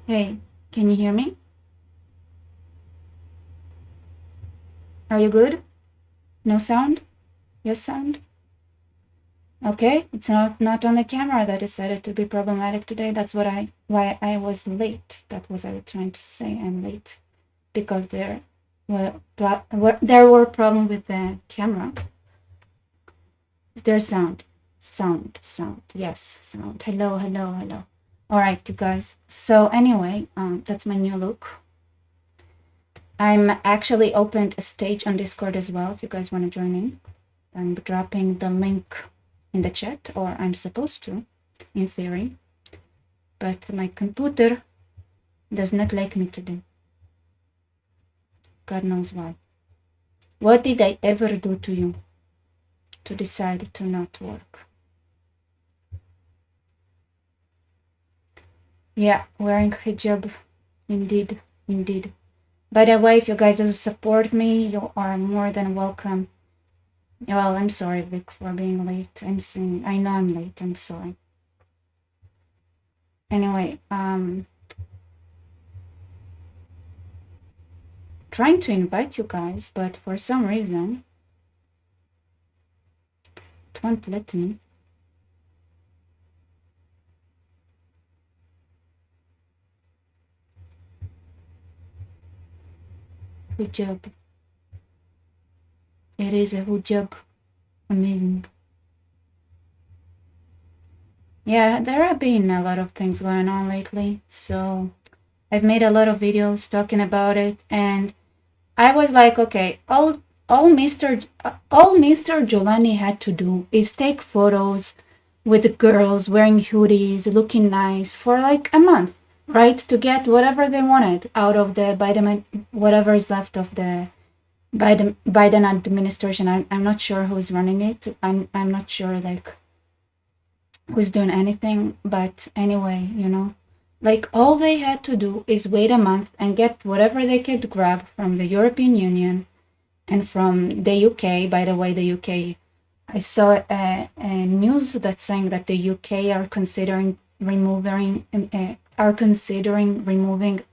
Hey, can you hear me? Are you good? No sound? Yes sound? Okay, it's not on the camera that decided to be problematic today. That's why I was late. That was I was trying to say. I'm late because there were problems with the camera. Is there sound? Sound. Yes, sound. Hello. All right, you guys. So anyway, that's my new look. I'm actually opened a stage on Discord as well if you guys want to join in. I'm dropping the link in the chat, or I'm supposed to, in theory. But my computer does not like me today. God knows why. What did I ever do to you to decide to not work? Yeah, wearing hijab. Indeed. By the way, if you guys will support me, you are more than welcome. Well, I'm sorry, Vic, for being late. I know I'm late. I'm sorry. Anyway, trying to invite you guys, but for some reason, it won't let me. Hijab. It is a hijab. Amazing. Yeah, there have been a lot of things going on lately, so I've made a lot of videos talking about it, and I was like, okay, all Mr. Jolani had to do is take photos with the girls wearing hoodies, looking nice for like a month, right? To get whatever they wanted out of the Biden, whatever is left of the Biden administration. I'm not sure who's running it. I'm not sure like who's doing anything, but anyway, like all they had to do is wait a month and get whatever they could grab from the European Union and from the UK. By the way, the UK, I saw a news that's saying that the UK are considering removing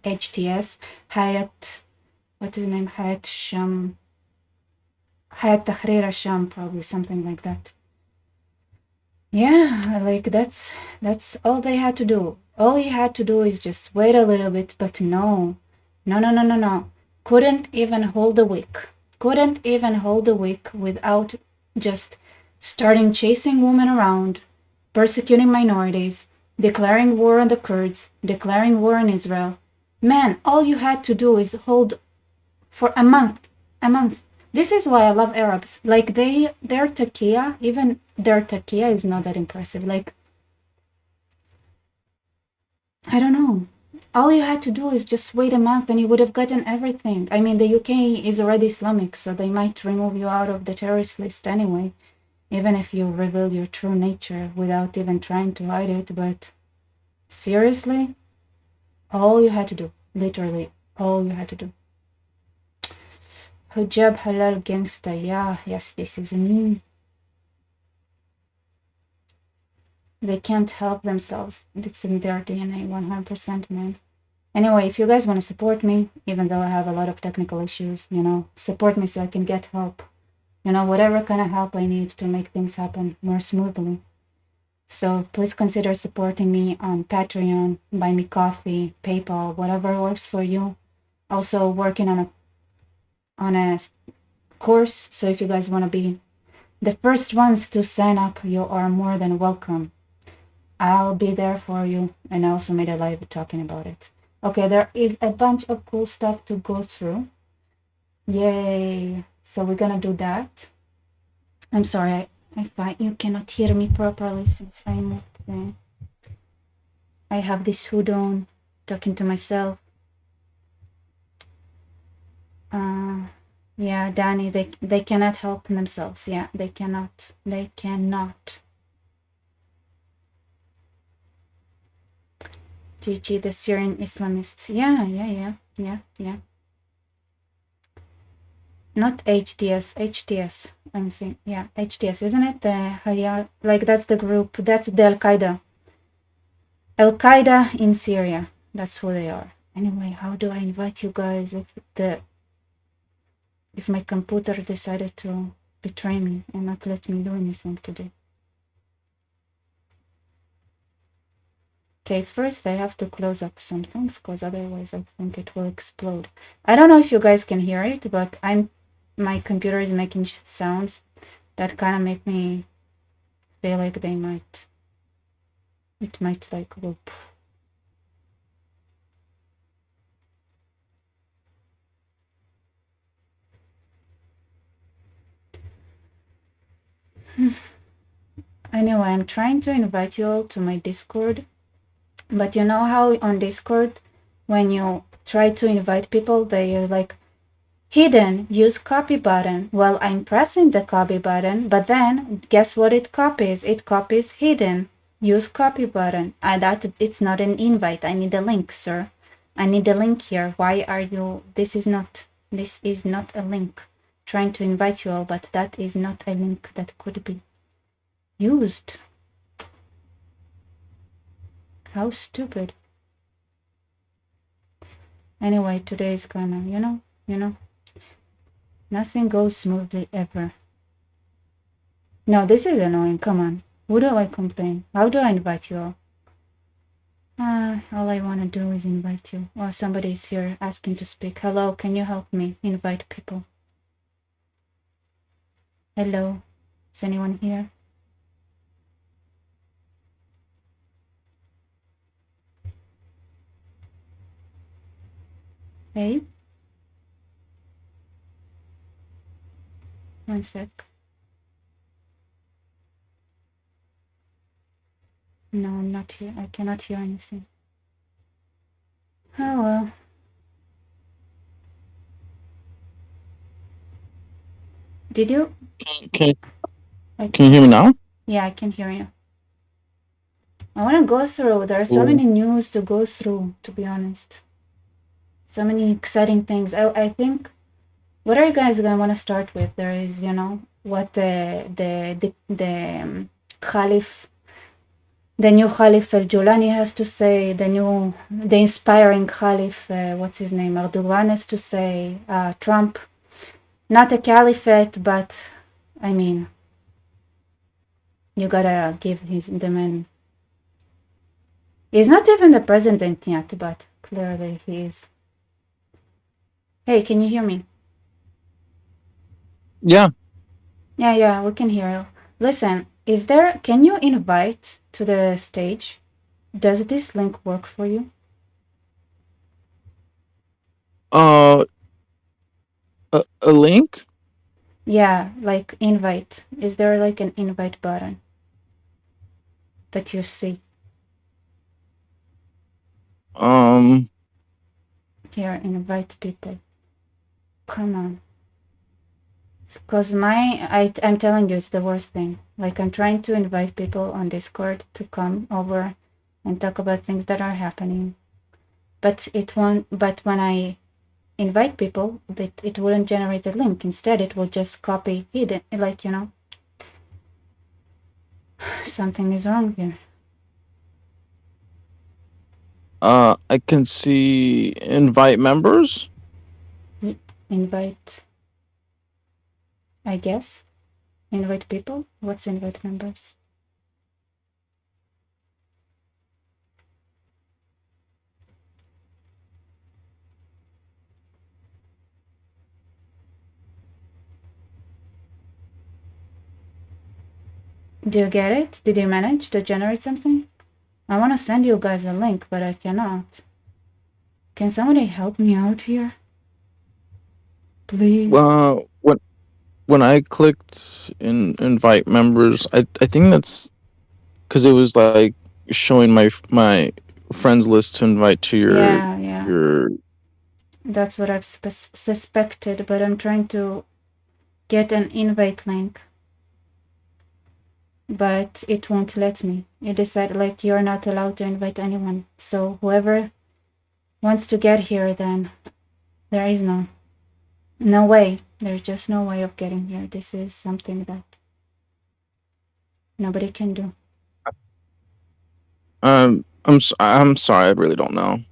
HTS, Hayat, what is the name? Hayat Tahrir Sham, probably something like that. Yeah, like that's all they had to do. All he had to do is just wait a little bit, but no. Couldn't even hold a week. Without just starting chasing women around, persecuting minorities, declaring war on the Kurds, declaring war on Israel. Man, all you had to do is hold for a month. This is why I love Arabs. Like their taqiyya, even their taqiyya is not that impressive. Like, I don't know. All you had to do is just wait a month and you would have gotten everything. I mean, the UK is already Islamic, so they might remove you out of the terrorist list anyway, even if you reveal your true nature without even trying to hide it. But seriously, all you had to do, literally, all you had to do. Hijab halal gangsta. Yeah, yes, this is me. They can't help themselves. It's in their DNA, 100%, man. Anyway, if you guys want to support me, even though I have a lot of technical issues, support me so I can get help. Whatever kind of help I need to make things happen more smoothly. So please consider supporting me on Patreon, buy me coffee, PayPal, whatever works for you. Also working on a course, so if you guys want to be the first ones to sign up, you are more than welcome. I'll be there for you, and I also made a live talking about it. Okay, there is a bunch of cool stuff to go through. Yay! So we're gonna do that. I'm sorry, I find you cannot hear me properly since I moved there. I have this hood on, talking to myself. Yeah, Danny, they cannot help themselves. Yeah, they cannot. GG, the Syrian Islamists. Yeah. Not HTS. I'm saying, yeah, HTS, isn't it? Like that's the group. That's the Al-Qaeda. Al-Qaeda in Syria. That's who they are. Anyway, how do I invite you guys if my computer decided to betray me and not let me do anything today? Okay, first I have to close up some things because otherwise I think it will explode. I don't know if you guys can hear it, but my computer is making sounds that kind of make me feel like it might like whoop. Anyway, I'm trying to invite you all to my Discord, but you know how on Discord, when you try to invite people, they are like, hidden, use copy button. Well, I'm pressing the copy button, but then guess what it copies? It copies hidden, use copy button. It's not an invite. I need a link, sir. I need a link here. Why are you, this is not a link. Trying to invite you all, but that is not a link that could be used. How stupid. Anyway, today is gonna, you know, nothing goes smoothly ever. No, this is annoying. Come on. Who do I complain? How do I invite you all? All I want to do is invite you. Or somebody's here asking to speak. Hello, can you help me invite people? Hello, is anyone here? Hey? One sec. No, I'm not here. I cannot hear anything. Oh well. Did you? Can you hear me now? Yeah, I can hear you. I want to go through. There are so Cool. many news to go through, to be honest. So many exciting things. I think, what are you guys going to want to start with? There is, what the Khalif, the new Khalif Al Julani has to say, the inspiring Khalif, what's his name, Erdogan has to say, Trump, not a caliphate, but I mean, you gotta give the man. He's not even the president yet, but clearly he is. Hey, can you hear me? Yeah. Yeah, we can hear you. Listen, can you invite to the stage? Does this link work for you? Uh, a link? Yeah, like invite. Is there like an invite button that you see Um, here? Invite people. Come on. Because I'm telling you, it's the worst thing. Like, I'm trying to invite people on Discord to come over and talk about things that are happening. But it won't, but when I invite people, it wouldn't generate a link. Instead, it will just copy hidden, like, something is wrong here. I can see invite members. Invite, I guess. Invite people? What's invite members? Do you get it? Did you manage to generate something? I want to send you guys a link, but I cannot. Can somebody help me out here? Please. When I clicked in invite members, I think that's because it was like showing my friends list to invite to Yeah. your. That's what I've suspected, but I'm trying to get an invite link. But it won't let me. It decided like you're not allowed to invite anyone. So whoever wants to get here, then there is no way. There's just no way of getting here. This is something that nobody can do. I'm sorry. I really don't know.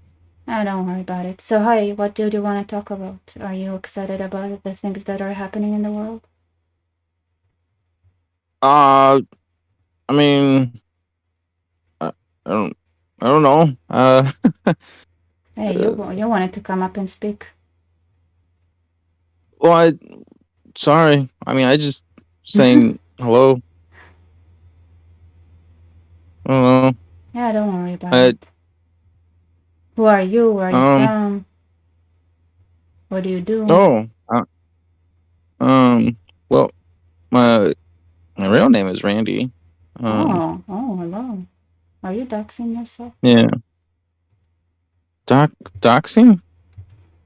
Don't worry about it. So, hi, what do you want to talk about? Are you excited about the things that are happening in the world? Uh, I mean, I, I don't, I don't know. Hey, you wanted to come up and speak. Well, sorry. I mean, I just saying hello. I don't know. Yeah, don't worry about I, it. Who are you? Where are you um, from? What do you do? oh, um, well, my my real name is Randy. Um, Hello. Are you doxing yourself? yeah, doxing?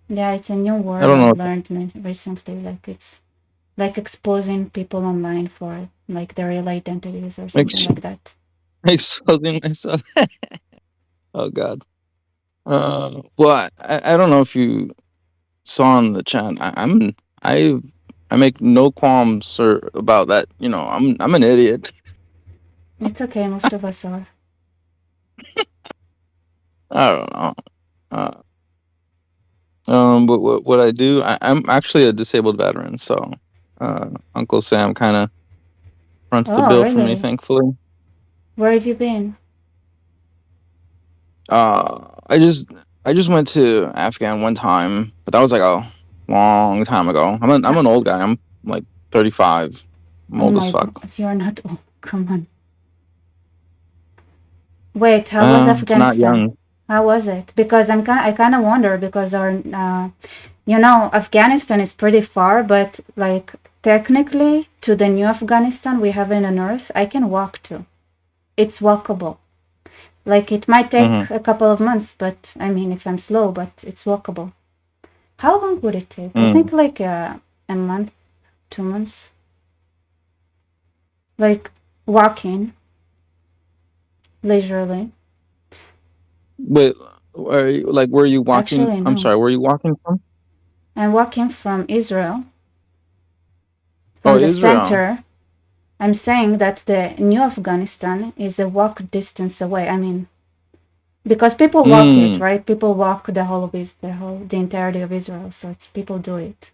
Yeah, it's a new I word don't I've know. learned recently. Like it's like exposing people online for like their real identities or something Ex- like that. Exposing myself. Oh God. Well, I don't know if you saw in the chat. I I make no qualms, sir, about that. You know, I'm an idiot. It's okay, most of us are. I don't know. Uh, but what I do, I'm actually a disabled veteran, so Uncle Sam kind of fronts the Oh, bill for me, really? thankfully. Where have you been? I just went to Afghan one time, but that was like a long time ago. I'm Ha- an old guy. I'm like 35. I'm oh old as my fuck. god, you're not. Oh, come on. Wait, how was It's not Afghanistan? young. How was it? Because I kind of wonder because Afghanistan is pretty far, but like technically to the new Afghanistan we have in the north, I can walk to. It's walkable. Like it might take Hmm. a couple of months, but I mean, if I'm slow, but it's walkable. How long would it take? I think Mm. like a month, 2 months. Like walking leisurely. Wait, where are you walking? Actually, I'm no. sorry, where are you walking from? I'm walking from Israel, Oh, from the Israel. center. I'm saying that the new Afghanistan is a walk distance away. I mean, because people walk it, Mm. right? People walk the entirety of Israel, so it's people do it.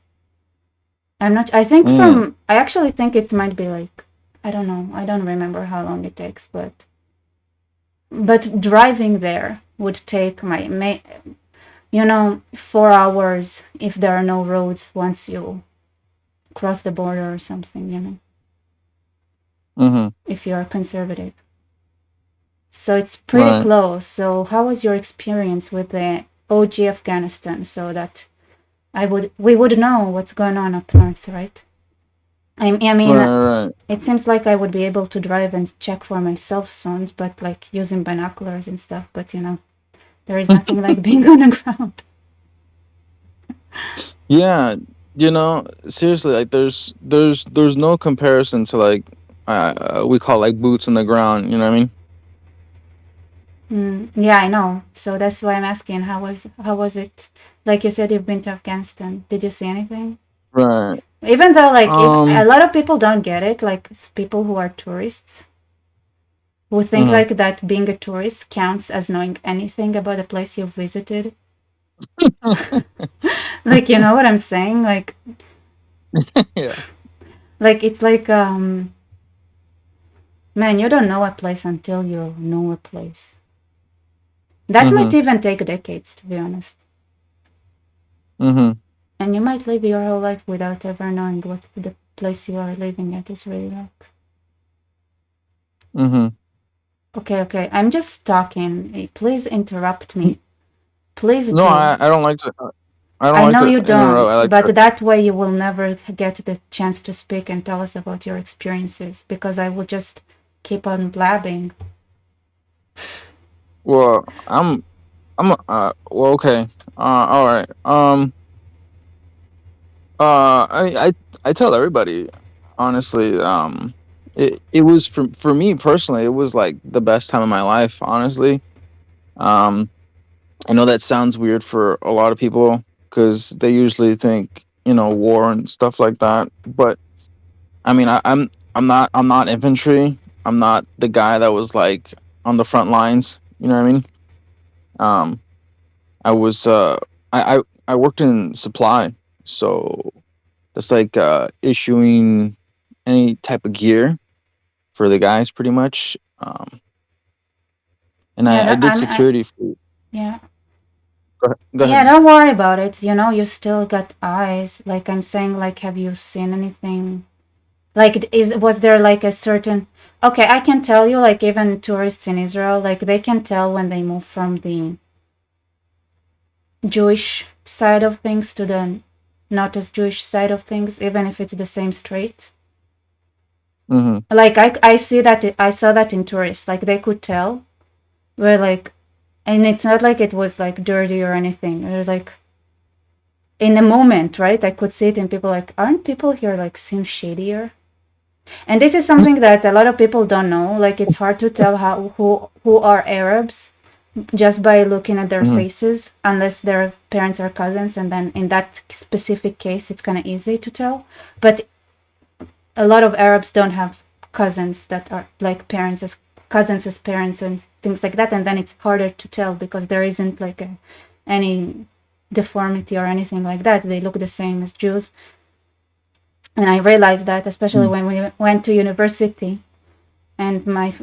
I'm not. Mm. I actually think it might be like, I don't know. I don't remember how long it takes, but driving there would take 4 hours if there are no roads once you cross the border or something, Mm-hmm. if you are conservative. So it's pretty Right. close. So how was your experience with the OG Afghanistan so that we would know what's going on up north, right? I mean, Right. Right. it seems like I would be able to drive and check for myself soon, but like using binoculars and stuff. But there is nothing like being on the ground. Yeah. Seriously, like there's no comparison to like we call like boots on the ground. You know what I mean? Yeah, I know. So that's why I'm asking. How was it? Like you said, you've been to Afghanistan. Did you see anything? Right. Even though, like, if a Um. lot of people don't get it, like people who are tourists who think Mhm. like that being a tourist counts as knowing anything about the place you've visited. Like, you know what I'm saying? Yeah. Like it's like man, you don't know a place until you know a place. That might Mhm. even take decades, to be honest. Mhm. And you might live your whole life without ever knowing what the place you are living at is really like. Mhm. Okay. I'm just talking. Please interrupt me. Please No, do. I don't like to. I don't I like know to you interrupt. I don't, like but to. that way you will never get the chance to speak and tell us about your experiences because I will just keep on blabbing. Well, well, okay. All right. I tell everybody, honestly. It was for me personally. It was like the best time of my life. Honestly. Um, I know that sounds weird for a lot of people because they usually think war and stuff like that. But I mean, I'm not infantry. I'm not the guy that was like on the front lines. You know what I mean? Um, I was I worked in supply, so that's like issuing any type of gear for the guys, pretty much. And Yeah, I that, did security for. yeah. Go Yeah, ahead. don't worry about it. You know, you still got eyes. Like I'm saying, like, have you seen anything? Like, was there like a certain? Okay, I can tell you, like, even tourists in Israel, like, they can tell when they move from the Jewish side of things to the not as Jewish side of things, even if it's the same street. Mm-hmm. Like, I see that I saw that in tourists. Like, they could tell where like, and it's not like it was like dirty or anything. It was like in a moment, right? I could see it in people like, aren't people here like seem shadier? And this is something that a lot of people don't know. Like it's hard to tell who are Arabs just by looking at their Mm-hmm. faces, unless their parents are cousins, and then in that specific case, it's kind of easy to tell. But a lot of Arabs don't have cousins that are like parents as cousins as parents and things like that, and then it's harder to tell because there isn't like any deformity or anything like that. They look the same as Jews. And I realized that, especially when we went to university, and my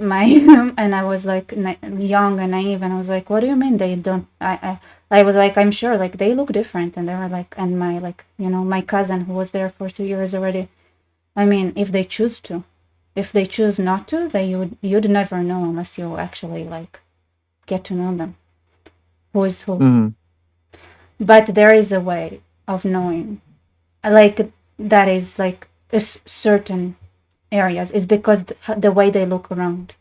and I was like young and naive, and I was like, "What do you mean they don't?" I was like, "I'm sure, like they look different," and they were like, and my like my cousin who was there for 2 years already. I mean, if they choose to, if they choose not to, then you'd never know unless you actually like get to know them, who is who. Mm-hmm. But there is a way of knowing, like that is like certain areas is because the way they look around,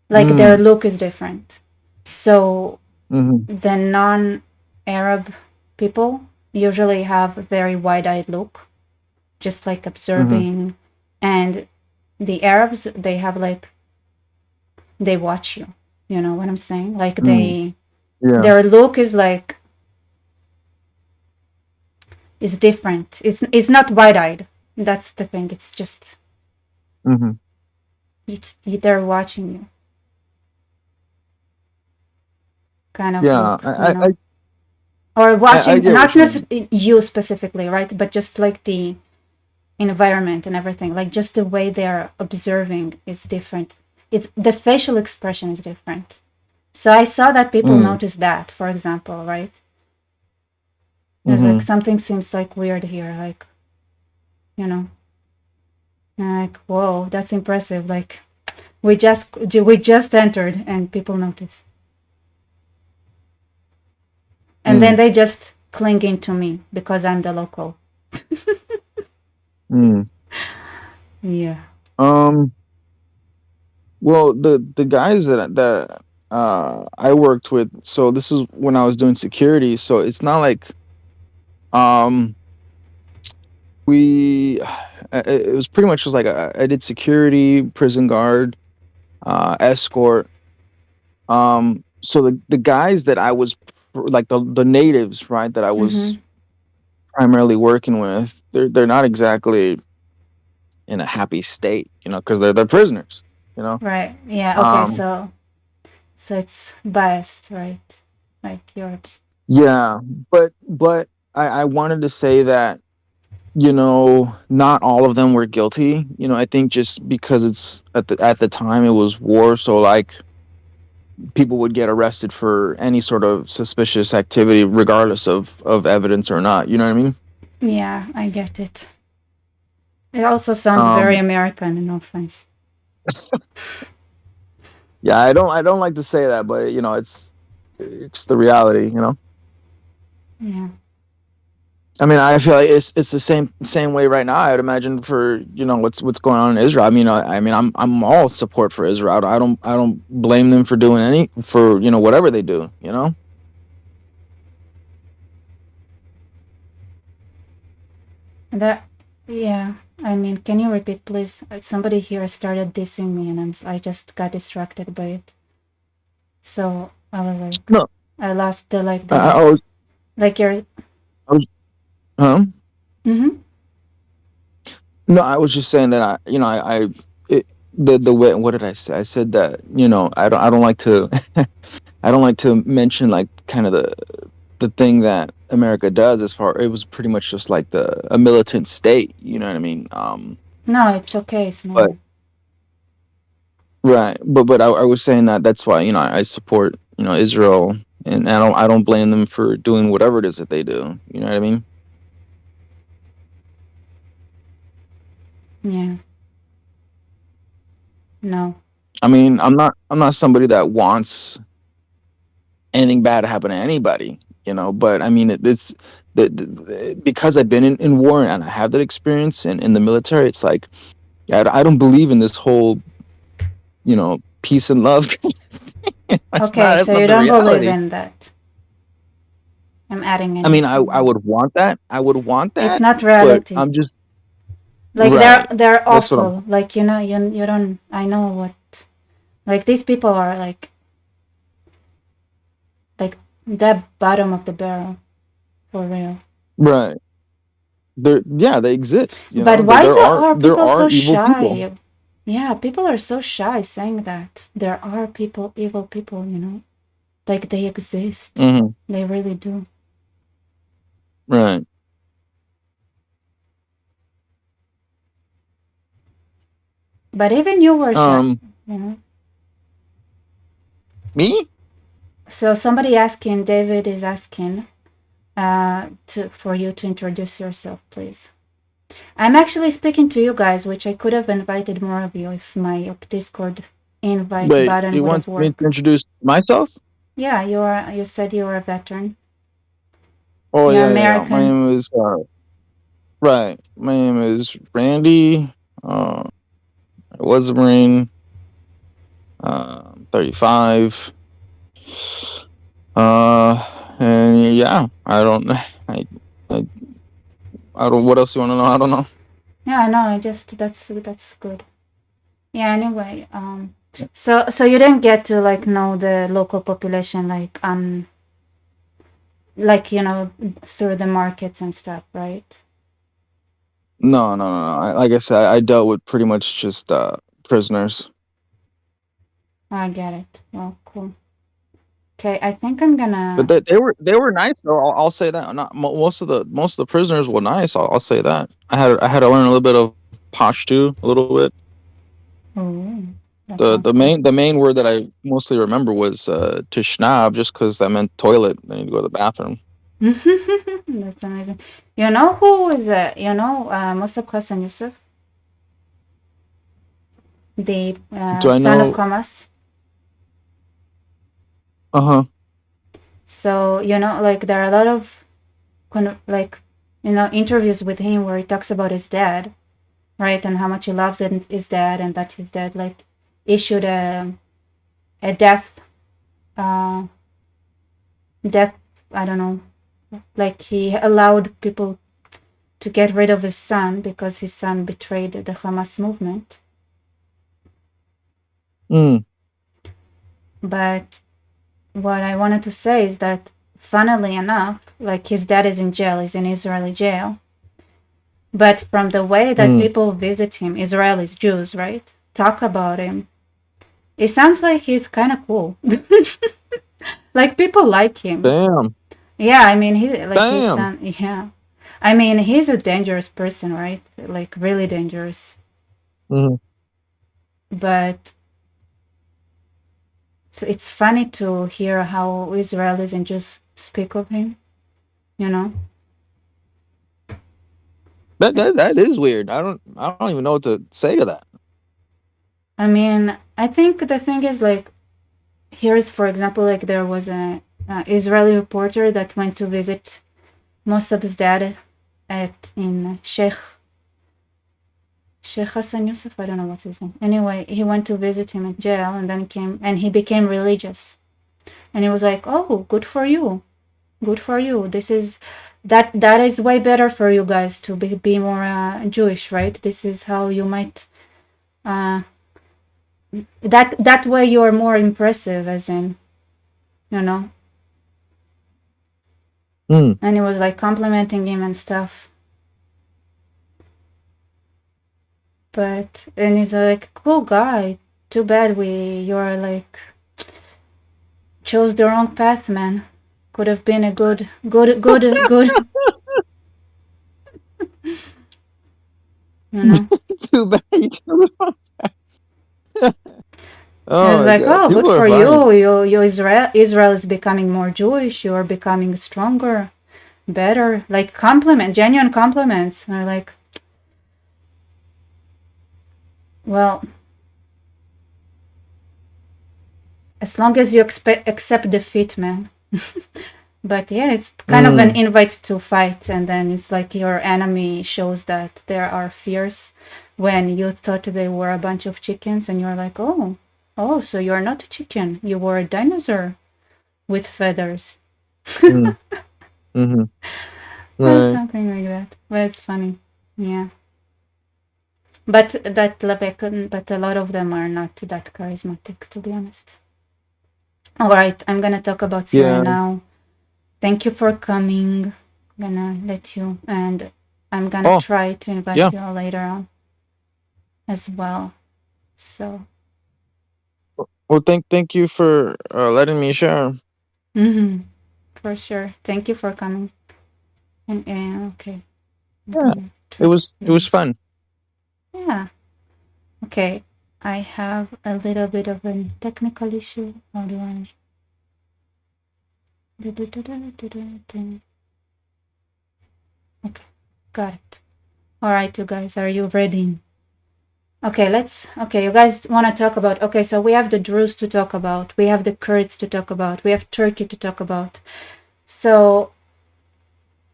like their Mm-hmm. look is different. So Mm-hmm. the non-Arab people usually have a very wide-eyed look, just like Mm-hmm. observing, and the Arabs they have like they watch you. You know what I'm saying? Like Mm-hmm. Yeah. their look is like is different. It's not wide-eyed. That's the thing. It's just Mm-hmm. they're watching you, kind of Yeah. look. You know. I Or I watching get not what you mean. necessarily you specifically, right, but just like the environment and everything, like just the way they're observing is different. It's the facial expression is different. So I saw that people Mm-hmm. notice that, for example, right? There's like Mm-hmm. something seems like weird here, like you know like whoa, that's impressive. Like we just entered and people notice, and then Mm-hmm. they just cling into me because I'm the local. Mm-hmm. Yeah. Um. Well, the guys that I worked with, so this is when I was doing security, so it's not like um we it was pretty much just like I did security, prison guard, escort. So the guys that I was like the natives, right, that I was Mm-hmm. primarily working with, they're not exactly in a happy state, because they're prisoners, you know. Right. Yeah. Okay. Um, So it's biased, right? Like Europe's. yeah, but I wanted to say that not all of them were guilty. I think just because it's at the time it was war, so like people would get arrested for any sort of suspicious activity, regardless of evidence or not. You know what I mean? Yeah, I get it. It also sounds very Um, American, no offense. yeah, I don't like to say that, but it's the reality. Yeah. I mean, I feel like it's the same way right now. I would imagine for what's going on in Israel. I mean, I'm all support for Israel. I don't blame them for doing for whatever they do. There yeah. I mean, can you repeat please? Somebody here started dissing me and I just got distracted by it. So I was like No, I lost the I was, diss. Like you're I was, huh? mm-hmm. No, I was just saying that it, the way, what did I say? I said that I don't like to I don't like to mention like kind of the thing that America does as far it was pretty much just like a militant state, you know what I mean? No, it's okay. It's But normal. right, but I was saying that that's why I support Israel, and I don't blame them for doing whatever it is that they do. You know what I mean? Yeah. No. I mean, I'm not somebody that wants anything bad to happen to anybody, but I mean it's because I've been in war and I have that experience in the military. It's like I don't believe in this whole peace and love. That's not Okay, that's so not you the don't believe reality. in that. I'm adding I mean, I anything. would want that. I would want It's that, not but reality. I'm just Like right. they're That's what I'm. awful. Like you don't. I know what. Like these people are like the bottom of the barrel for real. Right. Yeah, they exist. But There why there are are there people are so evil people. shy? Yeah, people are so shy saying that there are people, evil people. Like they exist. Hmm. They really do. Right. But even you were shy. Um. You know. Me? So somebody asking, David is asking, for you to introduce yourself, please. I'm actually speaking to you guys, which I could have invited more of you if my Discord invite Wait. button You would want have me to worked. introduce myself? Yeah, you said you were a veteran. Oh You're yeah. My American. name is right. My name is Randy. I was a Marine. 35. And yeah, I don't. I, I don't. What else you want to know? I don't know. Yeah, I know. I just that's good. Yeah. Anyway, so you didn't get to like know the local population like through the markets and stuff, right? No, no, no, no. Like I said, I dealt with pretty much just prisoners. I get it. Well, cool. Okay, I think I'm But gonna. they were nice though. I'll say that. Not most of the prisoners were nice. I'll say that. I had to learn a little bit of Pashto, a little bit. Oh, that The sounds the cool. main the main word that I mostly remember was tishnab, just because that meant toilet. I need to go to the bathroom. That's amazing. You know who is Musab Hassan Yusuf, the Do I son of know? Hamas. Uh-huh. So like there are a lot of like interviews with him where he talks about his dad, right, and how much he loves his dad, and that his dad like issued a uh death. I don't know, like he allowed people to get rid of his son because his son betrayed the Hamas movement. Mm. But what I wanted to say is that, funnily enough, like his dad is in jail, he's in Israeli jail. But from the way that Mm. people visit him, Israelis, Jews, right, talk about him, it sounds like he's kind of cool. Like people like him. Damn. Yeah, I mean, he like his Damn. son. Yeah, I mean, he's a dangerous person, right? Like really dangerous. Hmm. But it's funny to hear how Israelis and Jews speak of him. You know. That is weird. I don't even know what to say to that. I mean, I think the thing is like here's for example like there was a Israeli reporter that went to visit Mossab's dad at in Sheikh Hassan Yusuf. I don't know what's his name. Anyway, he went to visit him in jail, and then he became religious. And he was like, "Oh, good for you, good for you. This is that is way better for you guys to be more Jewish, right? This is how you might uh, that way you're more impressive, as in you know." Mm. And he was like complimenting him and stuff. And he's like, cool guy. Too bad you're like chose the wrong path, man. Could have been a good. You know. Too bad you chose one. It Oh was my like, god, oh, good people are for funny. you. You Israel is becoming more Jewish. You are becoming stronger, better. Like compliment, genuine compliments. And I'm like, well, as long as you accept defeat, man. But yeah, it's kind of an Mm, invite to fight, and then it's like your enemy shows that they are fierce when you thought they were a bunch of chickens, and you're like, oh, so you're not a chicken. You were a dinosaur with feathers. mm, mm-hmm. Or Right. something like that. But it's funny. Yeah. But but a lot of them are not that charismatic, to be honest. All right, I'm gonna talk about Syria Yeah. now. Thank you for coming. I'm gonna let you, and I'm gonna Oh, try to invite yeah. you all later on as well. So, Well, thank you for letting me share. hmm for sure. Thank you for coming. And okay, I'm Yeah, gonna try to it was finish. fun. Yeah. Okay. I have a little bit of a technical issue. How do I? Okay, got it. All right, you guys, are you ready? Okay, okay, you guys want to talk about, okay, so we have the Druze to talk about, we have the Kurds to talk about, we have Turkey to talk about. So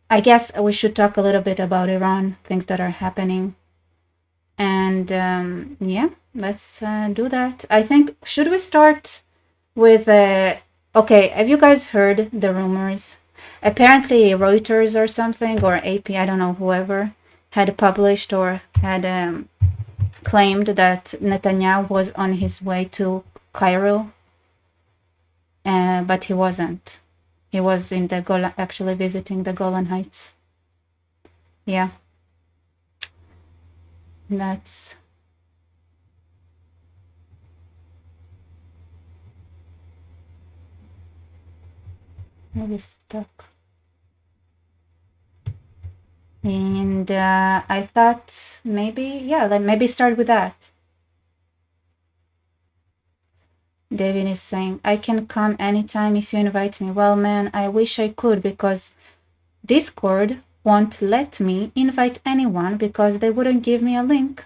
I guess we should talk a little bit about Iran, things that are happening. And yeah, let's do that. I think, should we start with, okay, have you guys heard the rumors? Apparently Reuters or something, or AP, I don't know, whoever, had published or had claimed that Netanyahu was on his way to Cairo, but he wasn't. He was in the Golan, actually visiting the Golan Heights. Yeah, that's really stuck. And I thought maybe, yeah, like maybe start with that. David is saying, I can come anytime if you invite me. Well, man, I wish I could, because Discord won't let me invite anyone because they wouldn't give me a link.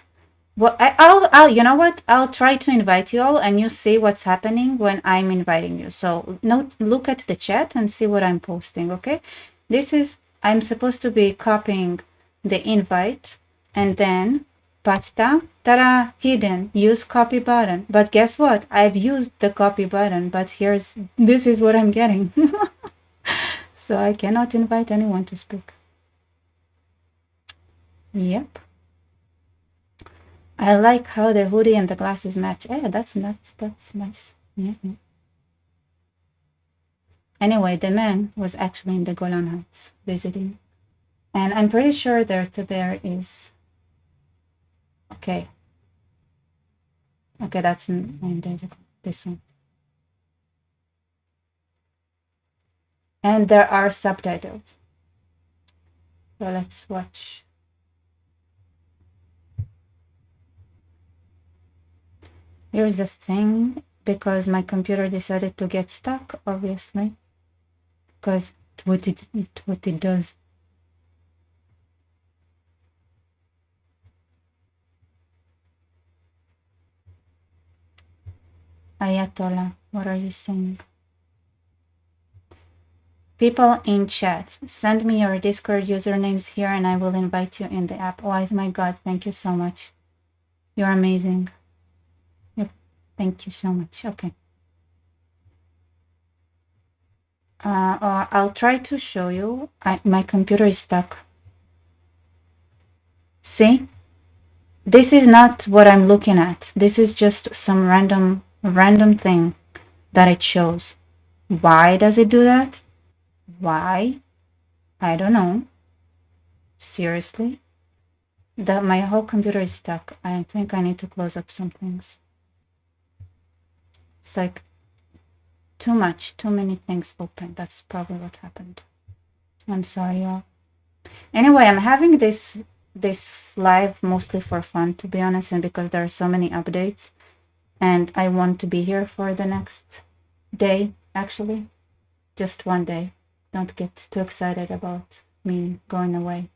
Well, I'll, you know what? I'll try to invite you all, and you see what's happening when I'm inviting you. So, look at the chat and see what I'm posting. Okay, I'm supposed to be copying the invite, and then pasta, ta-da, hidden. Use copy button. But guess what? I've used the copy button, but this is what I'm getting. So I cannot invite anyone to speak. Yep. I like how the hoodie and the glasses match. Yeah, that's nuts. That's nice. Yeah. Anyway, the man was actually in the Golan Heights visiting. And I'm pretty sure there is. Okay. Okay, that's 9 days ago. This one. And there are subtitles. So let's watch. Here's the thing, because my computer decided to get stuck, obviously. Because what it does. Ayatollah, what are you saying? People in chat, send me your Discord usernames here and I will invite you in the app. Oh my god, thank you so much. You're amazing. Yep. Thank you so much. Okay. I'll try to show you. My computer is stuck. See? This is not what I'm looking at. This is just some random thing that it shows. Why does it do that? Why? I don't know. Seriously? My whole computer is stuck. I think I need to close up some things. It's like too much, too many things open. That's probably what happened. I'm sorry, y'all. Anyway, I'm having this live mostly for fun, to be honest, and because there are so many updates, and I want to be here for the next day, actually. Just one day. Don't get too excited about me going away.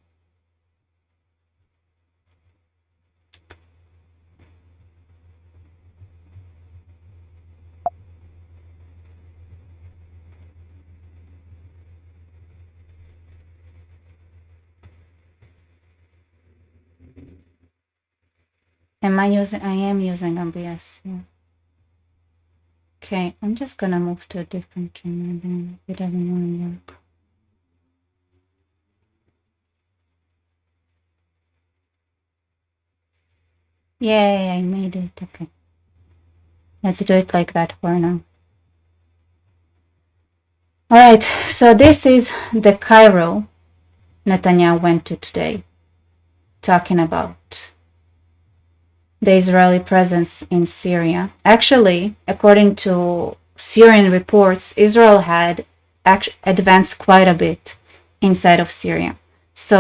I am using MBS, yeah. Okay, I'm just gonna move to a different camera then. It doesn't want to work. Yay, I made it. Okay. Let's do it like that for now. Alright, so this is the Cairo Netanyahu went to today, talking about the Israeli presence in Syria. Actually, according to Syrian reports, Israel had advanced quite a bit inside of Syria. So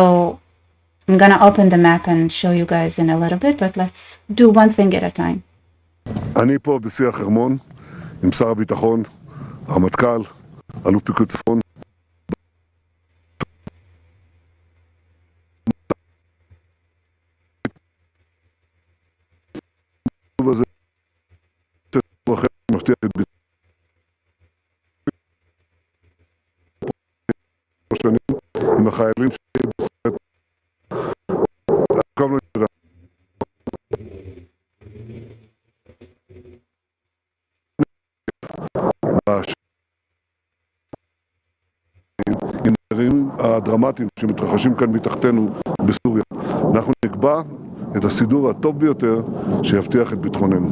I'm gonna open the map and show you guys in a little bit, but let's do one thing at a time. אני פה בשיח חרמון עם שר הביטחון, הרמטכ"ל, אלוף פיקוד צפון. הזה מבטיח את ביטחון שנים עם החיילים שלי בסרט. קודם לא עם האירועים הדרמטיים שמתרחשים כאן מתחתנו בסוריה. אנחנו נקבע את הסידור הטוב ביותר שיבטיח את ביטחוננו.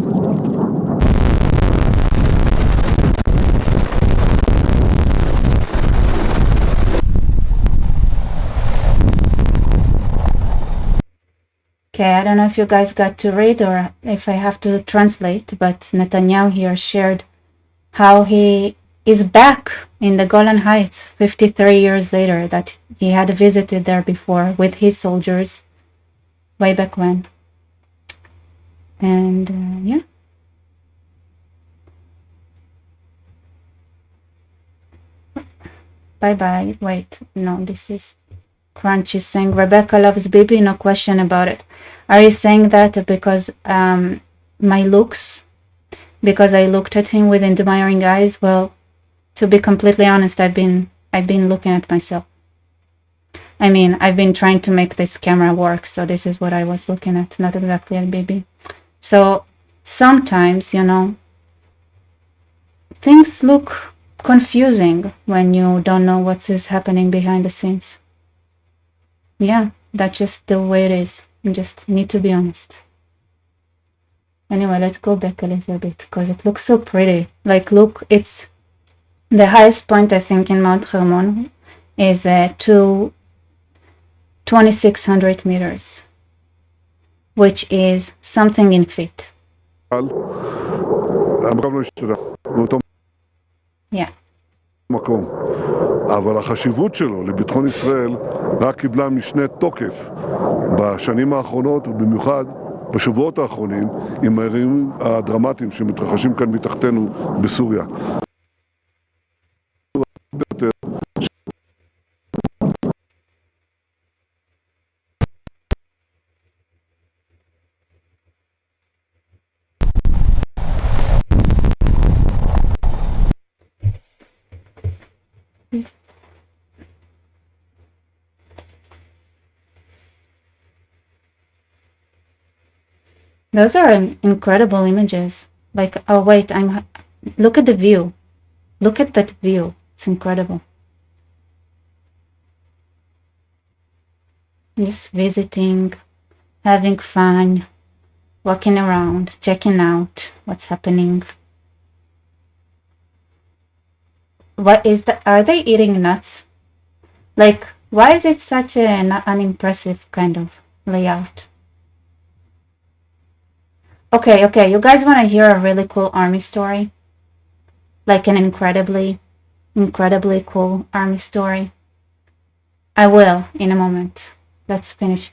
Okay, I don't know if you guys got to read or if I have to translate, but Netanyahu here shared how he is back in the Golan Heights 53 years later, that he had visited there before with his soldiers way back when. And yeah. Bye-bye. Wait, no, this is Crunch is saying Rebecca loves Bibi, no question about it. Are you saying that because my looks, because I looked at him with admiring eyes? Well, to be completely honest, I've been looking at myself. I mean, I've been trying to make this camera work, so this is what I was looking at, not exactly at Bibi. So sometimes, you know, things look confusing when you don't know what is happening behind the scenes. Yeah, that's just the way it is. You just need to be honest. Anyway, let's go back a little bit because it looks so pretty. Like, look, it's the highest point, I think, in Mount Hermon is 2,600 meters, which is something in feet. Yeah. מקום. אבל החשיבות שלו לביטחון ישראל רק קיבלה משנה תוקף בשנים האחרונות ובמיוחד בשבועות האחרונים עם האירועים הדרמטיים שמתרחשים כאן מתחתנו בסוריה. Those are incredible images. Like, oh wait, look at the view. Look at that view. It's incredible. Just visiting, having fun, walking around, checking out what's happening. What is that? Are they eating nuts? Like, why is it such an unimpressive kind of layout? Okay, you guys want to hear a really cool army story? like an incredibly cool army story. I will in a moment. Let's finish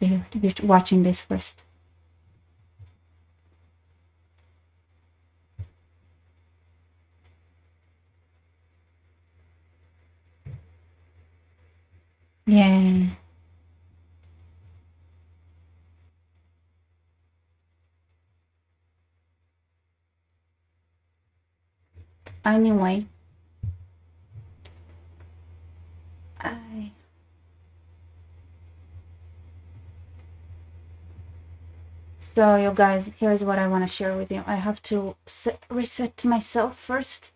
watching this first. Yeah. Anyway, I so you guys, here's what I want to share with you. I have to reset myself first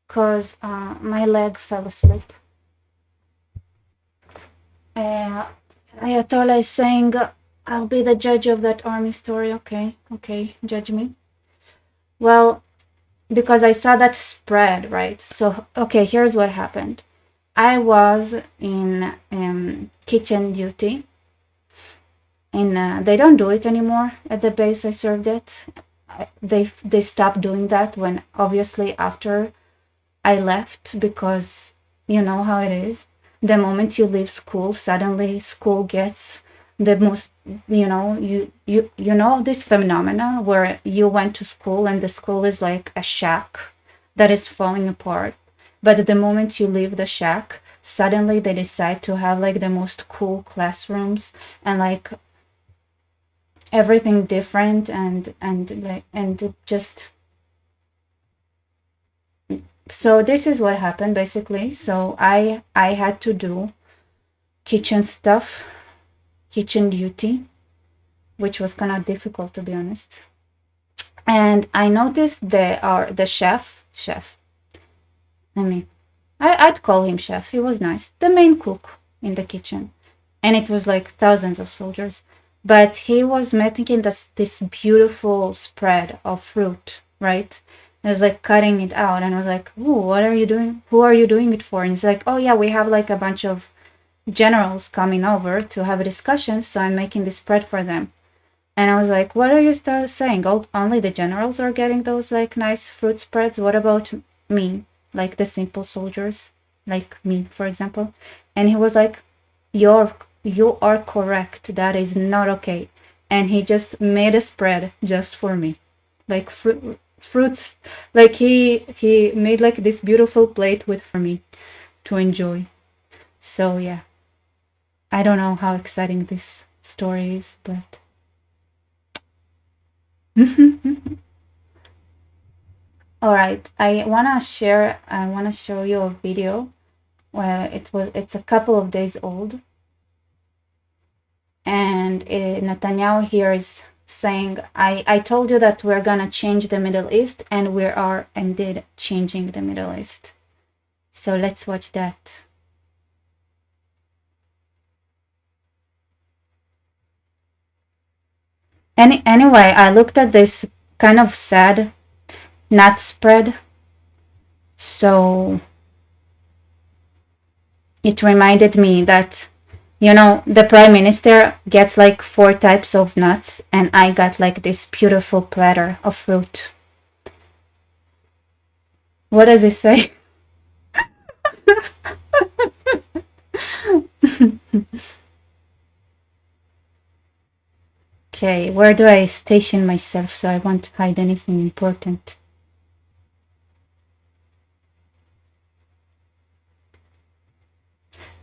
because my leg fell asleep. Ayatollah is saying, I'll be the judge of that army story. Okay, judge me. Well, because I saw that spread, right? So, okay, here's what happened. I was in kitchen duty, and they don't do it anymore at the base I served at. They stopped doing that when obviously after I left, because you know how it is. The moment you leave school, suddenly school gets the most, you know this phenomena where you went to school and the school is like a shack that is falling apart. But the moment you leave the shack, suddenly they decide to have like the most cool classrooms and like everything different and just so this is what happened basically. So I had to do kitchen stuff, kitchen duty, which was kind of difficult to be honest. And I noticed the chef. I mean, I'd call him chef. He was nice. The main cook in the kitchen, and it was like thousands of soldiers. But he was making this beautiful spread of fruit, right? I was like cutting it out, and I was like, "Ooh, what are you doing? Who are you doing it for?" And he's like, "Oh yeah, we have like a bunch of generals coming over to have a discussion, so I'm making this spread for them." And I was like, "What are you saying? Only the generals are getting those like nice fruit spreads? What about me, like the simple soldiers, like me, for example?" And he was like, you are correct. That is not okay. And he just made a spread just for me, like fruits. Like he made like this beautiful plate with for me to enjoy. So yeah, I don't know how exciting this story is, but all right. I wanna show you a video where it's a couple of days old, and Netanyahu here is saying, I told you that we're gonna change the Middle East, and we are indeed changing the Middle East. So let's watch that. Anyway, I looked at this kind of sad nut spread, so it reminded me that, you know, the prime minister gets like 4 types of nuts, and I got like this beautiful platter of fruit. What does it say? Okay, where do I station myself so I won't hide anything important?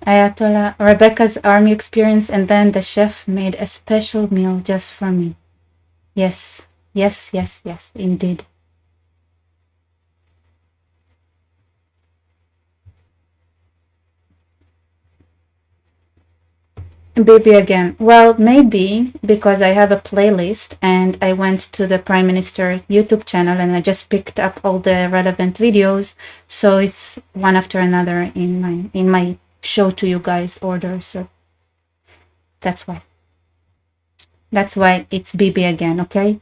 Ayatollah, Rebecca's army experience, and then the chef made a special meal just for me. Yes, indeed. Baby again. Well, maybe because I have a playlist and I went to the Prime Minister YouTube channel and I just picked up all the relevant videos, so it's one after another in my show to you guys order. So that's why. That's why it's Bibi again, okay?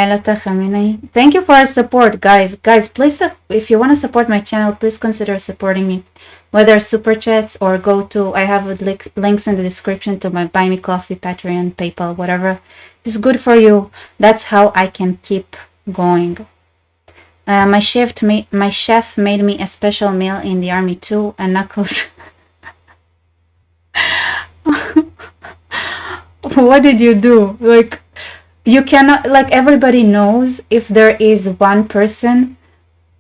Thank you for your support, guys. Guys, please, if you want to support my channel, please consider supporting it, whether super chats or go to, I have links in the description to my Buy Me Coffee, Patreon, PayPal, whatever is good for you. That's how I can keep going. My chef made me a special meal in the army too, and Knuckles. What did you do? Like, you cannot, like, everybody knows if there is one person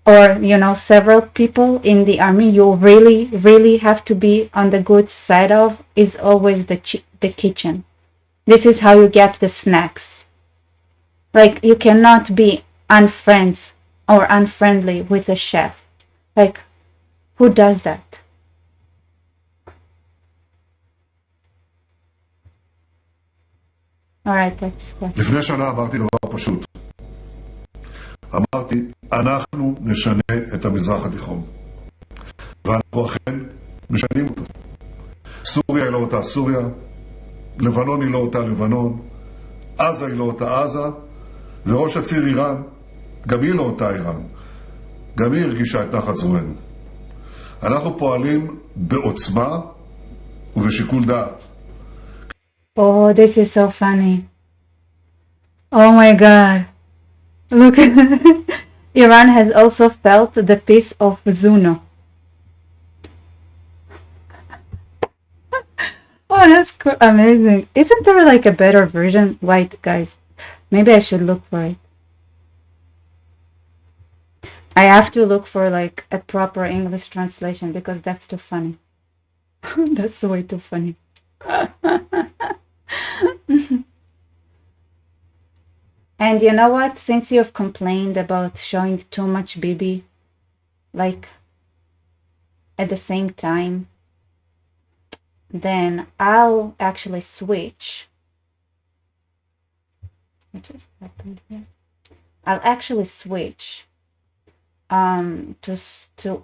or, you know, several people in the army you really, really have to be on the good side of is always the kitchen. This is how you get the snacks. Like, you cannot be unfriends or unfriendly with a chef. Like, who does that? Alright, let's watch. לפני שנה אמרתי דבר פשוט. אמרתי, אנחנו נשנה את המזרח התיכון. ואנחנו אכן משנים אותו. סוריה היא לא אותה סוריה, לבנון היא לא אותה לבנון, עזה היא לא אותה עזה, וראש הציר איראן, גם היא לא אותה איראן. גם היא הרגישה את נחת זרוענו. אנחנו פועלים בעוצמה ובשיקול דעת. Oh, this is so funny. Oh my god. Look, Iran has also felt the peace of Zuno. Oh, that's amazing. Isn't there like a better version? Wait, guys. Maybe I should look for it. I have to look for like a proper English translation because that's too funny. That's way too funny. And you know what? Since you've complained about showing too much Bibi, like at the same time, then I'll actually switch. What just happened here? I'll actually switch to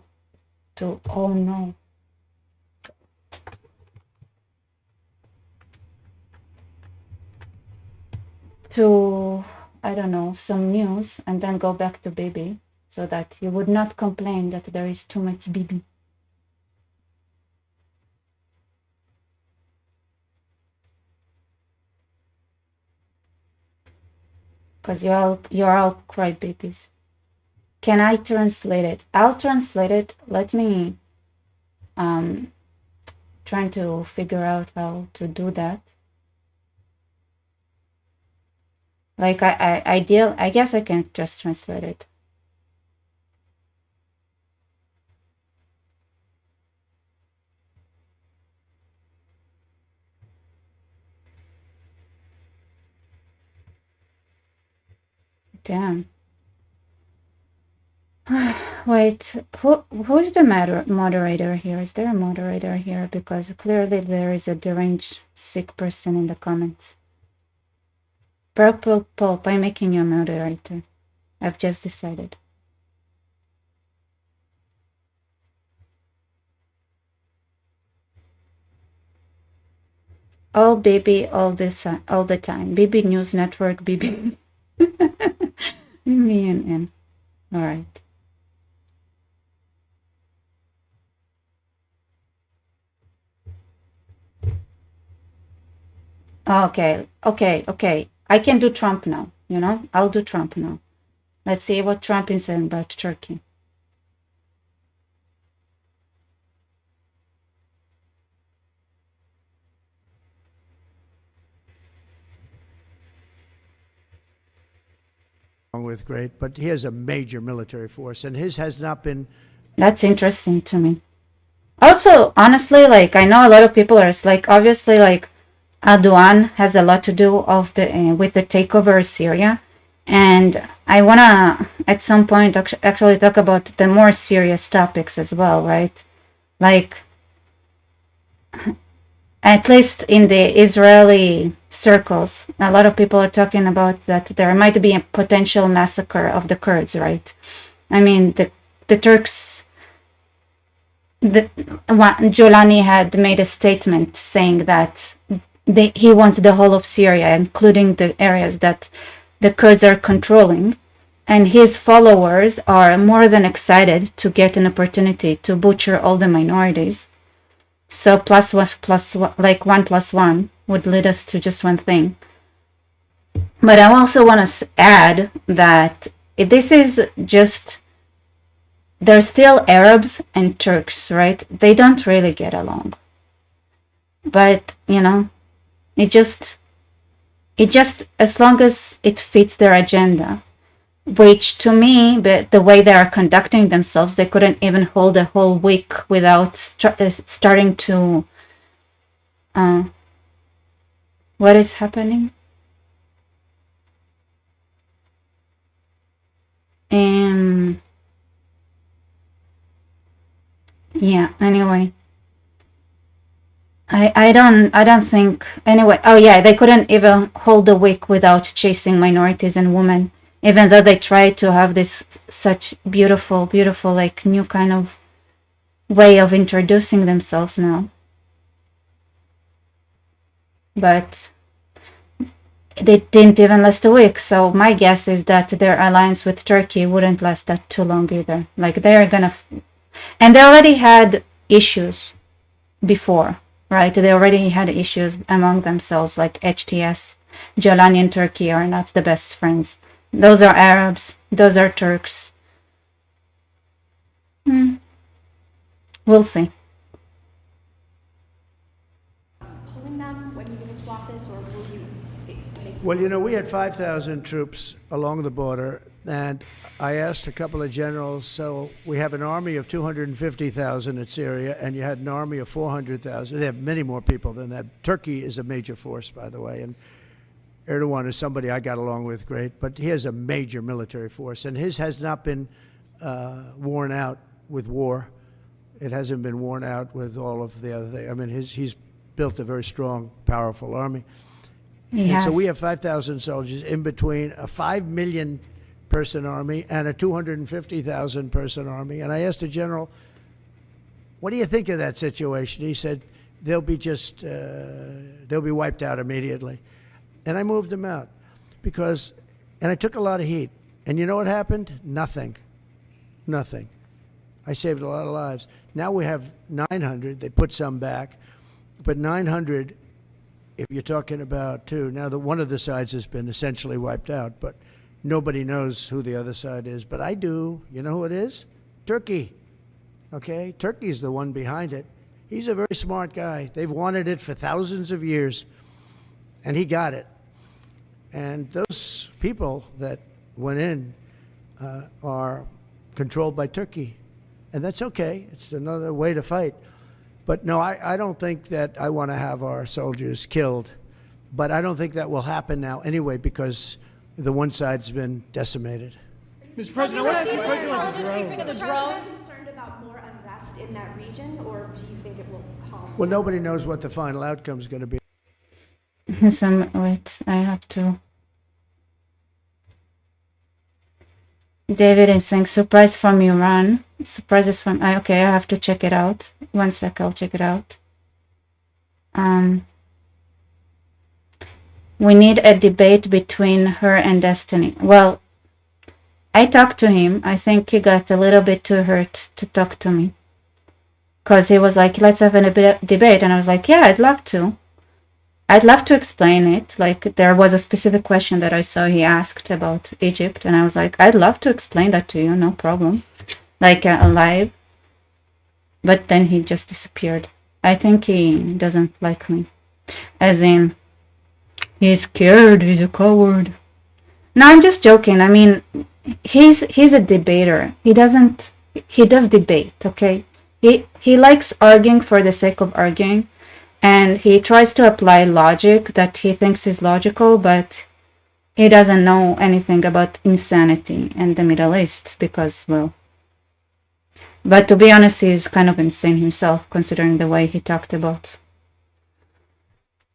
oh no. To, I don't know, some news and then go back to Bibi so that you would not complain that there is too much Bibi. Because you're all crybabies. Can I translate it? I'll translate it. Let me trying to figure out how to do that. Like I guess I can just translate it. Damn. Wait, who's the moderator here? Is there a moderator here? Because clearly there is a deranged sick person in the comments. Purple Pulp, I'm making you a moderator. I've just decided. All Bibi, all the time. Bibi News Network, Bibi. Me and N. All right. Okay. I can do Trump now, you know? I'll do Trump now. Let's see what Trump is saying about Turkey. With great, but he has a major military force, and his has not been. That's interesting to me. Also, honestly, like, I know a lot of people are like, obviously, like, Erdogan has a lot to do with the takeover of Syria, and I wanna at some point actually talk about the more serious topics as well, right? Like, at least in the Israeli circles, a lot of people are talking about that there might be a potential massacre of the Kurds, right? I mean, the Turks. Jolani had made a statement saying that he wants the whole of Syria, including the areas that the Kurds are controlling, and his followers are more than excited to get an opportunity to butcher all the minorities. So plus one, like 1+1 would lead us to just one thing. But I also want to add that this is just, they're still Arabs and Turks, right? They don't really get along. But, you know, it just, as long as it fits their agenda, which to me, the way they are conducting themselves, they couldn't even hold a whole week without starting to, what is happening? Yeah, anyway. I don't think, anyway, oh yeah, they couldn't even hold a week without chasing minorities and women, even though they tried to have this such beautiful, like new kind of way of introducing themselves now. But they didn't even last a week, so my guess is that their alliance with Turkey wouldn't last that too long either. Like, they're gonna, and they already had issues before, right? They already had issues among themselves, like HTS. Jolani and Turkey are not the best friends. Those are Arabs, those are Turks. We'll see. Well, you know, we had 5,000 troops along the border, and I asked a couple of generals, so we have an army of 250,000 in Syria, and you had an army of 400,000. They have many more people than that. Turkey is a major force, by the way, and Erdogan is somebody I got along with great, but he has a major military force, and his has not been worn out with war. It hasn't been worn out with all of the other things. I mean, he's built a very strong, powerful army. And so we have 5,000 soldiers in between a 5 million person army and a 250,000 person army. And I asked the general, what do you think of that situation? He said, they'll be wiped out immediately. And I moved them out and I took a lot of heat. And you know what happened? Nothing. I saved a lot of lives. Now we have 900. They put some back, but 900, if you're talking about two, now one of the sides has been essentially wiped out, but nobody knows who the other side is. But I do. You know who it is? Turkey. Okay? Turkey's the one behind it. He's a very smart guy. They've wanted it for thousands of years, and he got it. And those people that went in are controlled by Turkey. And that's okay. It's another way to fight. But no, I don't think that I want to have our soldiers killed. But I don't think that will happen now anyway, because the one side's been decimated. Mr. President, I want to ask you a question on the drones. Are you concerned about more unrest in that region, or do you think it will calm? Well, nobody knows what the final outcome is going to be. Wait, I have to. David is saying, surprise from Iran. Surprises from, okay, I have to check it out. One sec, I'll check it out. We need a debate between her and Destiny. Well, I talked to him. I think he got a little bit too hurt to talk to me. Because he was like, let's have a debate. And I was like, yeah, I'd love to. I'd love to explain it. Like, there was a specific question that I saw he asked about Egypt. And I was like, I'd love to explain that to you. No problem. Like, live. But then he just disappeared. I think he doesn't like me. As in, he's scared. He's a coward. No, I'm just joking. I mean, he's a debater. He does debate, okay? He likes arguing for the sake of arguing. And he tries to apply logic that he thinks is logical, but he doesn't know anything about insanity in the Middle East because, well, but to be honest, he's kind of insane himself, considering the way he talked about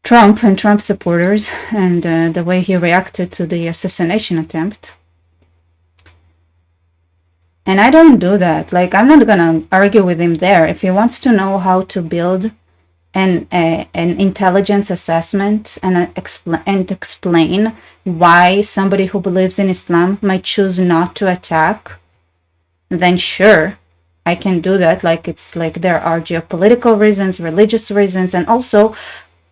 Trump and Trump supporters and the way he reacted to the assassination attempt. And I don't do that. Like, I'm not gonna argue with him there. If he wants to know how to build an intelligence assessment and explain why somebody who believes in Islam might choose not to attack, then sure, I can do that. Like, it's like there are geopolitical reasons, religious reasons, and also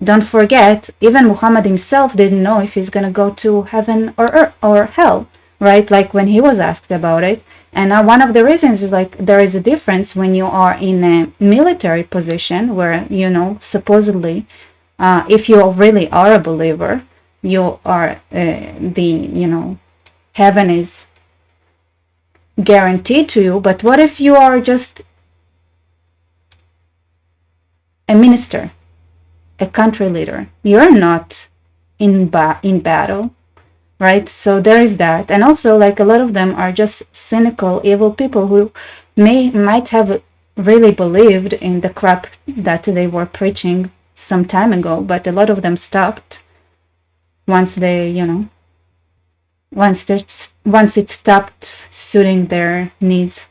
don't forget, even Muhammad himself didn't know if he's gonna go to heaven or hell, right? Like when he was asked about it. And one of the reasons is like there is a difference when you are in a military position where, you know, supposedly, if you really are a believer, you are you know, heaven is guaranteed to you. But what if you are just a minister, a country leader? You're not in battle, right? So there is that. And also, like, a lot of them are just cynical, evil people who might have really believed in the crap that they were preaching some time ago, but a lot of them stopped once they, you know, once it stopped suiting their needs.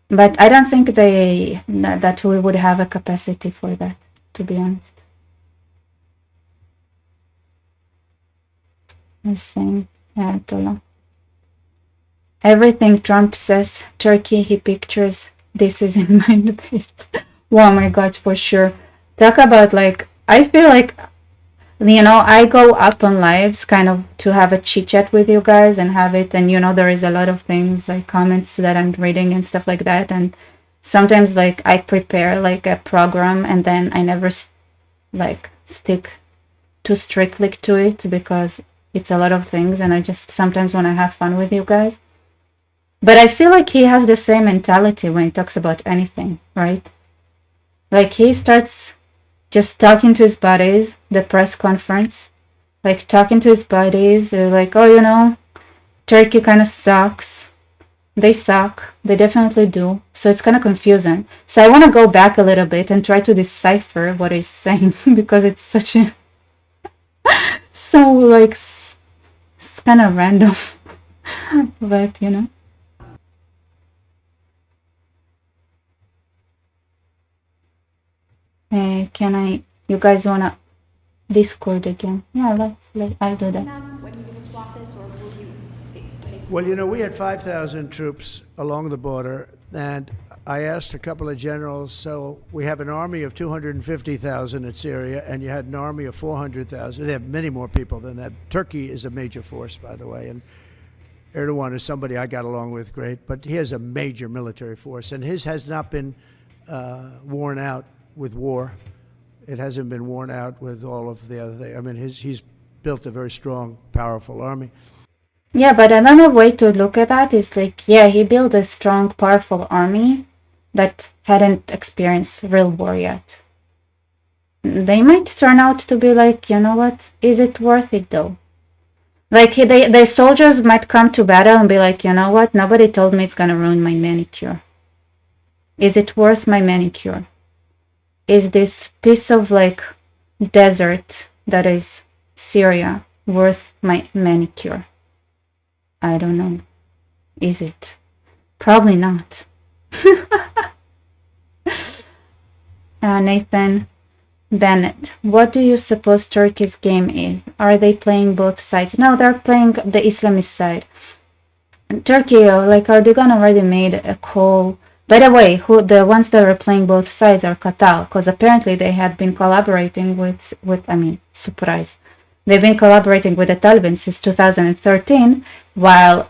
But I don't think that we would have a capacity for that, to be honest. I'm saying, Ayatollah. Everything Trump says, Turkey, he pictures, this is in mind based. Oh my God, for sure. Talk about, like, I feel like, you know, I go up on lives kind of to have a chit chat with you guys and have it. And, you know, there is a lot of things like comments that I'm reading and stuff like that. And sometimes, like, I prepare like a program and then I never like stick too strictly to it because it's a lot of things. And I just sometimes want to have fun with you guys. But I feel like he has the same mentality when he talks about anything, right? Like he starts just talking to his buddies, the press conference, like talking to his buddies, they're like, oh, you know, Turkey kind of sucks. They suck. They definitely do. So it's kind of confusing. So I want to go back a little bit and try to decipher what he's saying because it's such a, so like, it's kind of random. But, you know. You guys wanna Discord again? Yeah, I'll do that. When you can swap this, or will you? Well, you know, we had 5,000 troops along the border, and I asked a couple of generals, so we have an army of 250,000 in Syria, and you had an army of 400,000. They have many more people than that. Turkey is a major force, by the way, and Erdogan is somebody I got along with great, but he has a major military force, and his has not been worn out with war. It hasn't been worn out with all of the other things. I mean, he's built a very strong, powerful army. Yeah, but another way to look at that is like, yeah, he built a strong, powerful army that hadn't experienced real war yet. They might turn out to be like, you know what, is it worth it though? Like, the soldiers might come to battle and be like, you know what, nobody told me it's gonna ruin my manicure. Is it worth my manicure? Is this piece of like desert that is Syria worth my manicure? I don't know. Is it? Probably not. Nathan Bennett, what do you suppose Turkey's game is? Are they playing both sides? No, they're playing the Islamist side. Turkey, like Erdogan already made a call. By the way, the ones that are playing both sides are Qatar, because apparently they had been collaborating with I mean, surprise. They've been collaborating with the Taliban since 2013, while,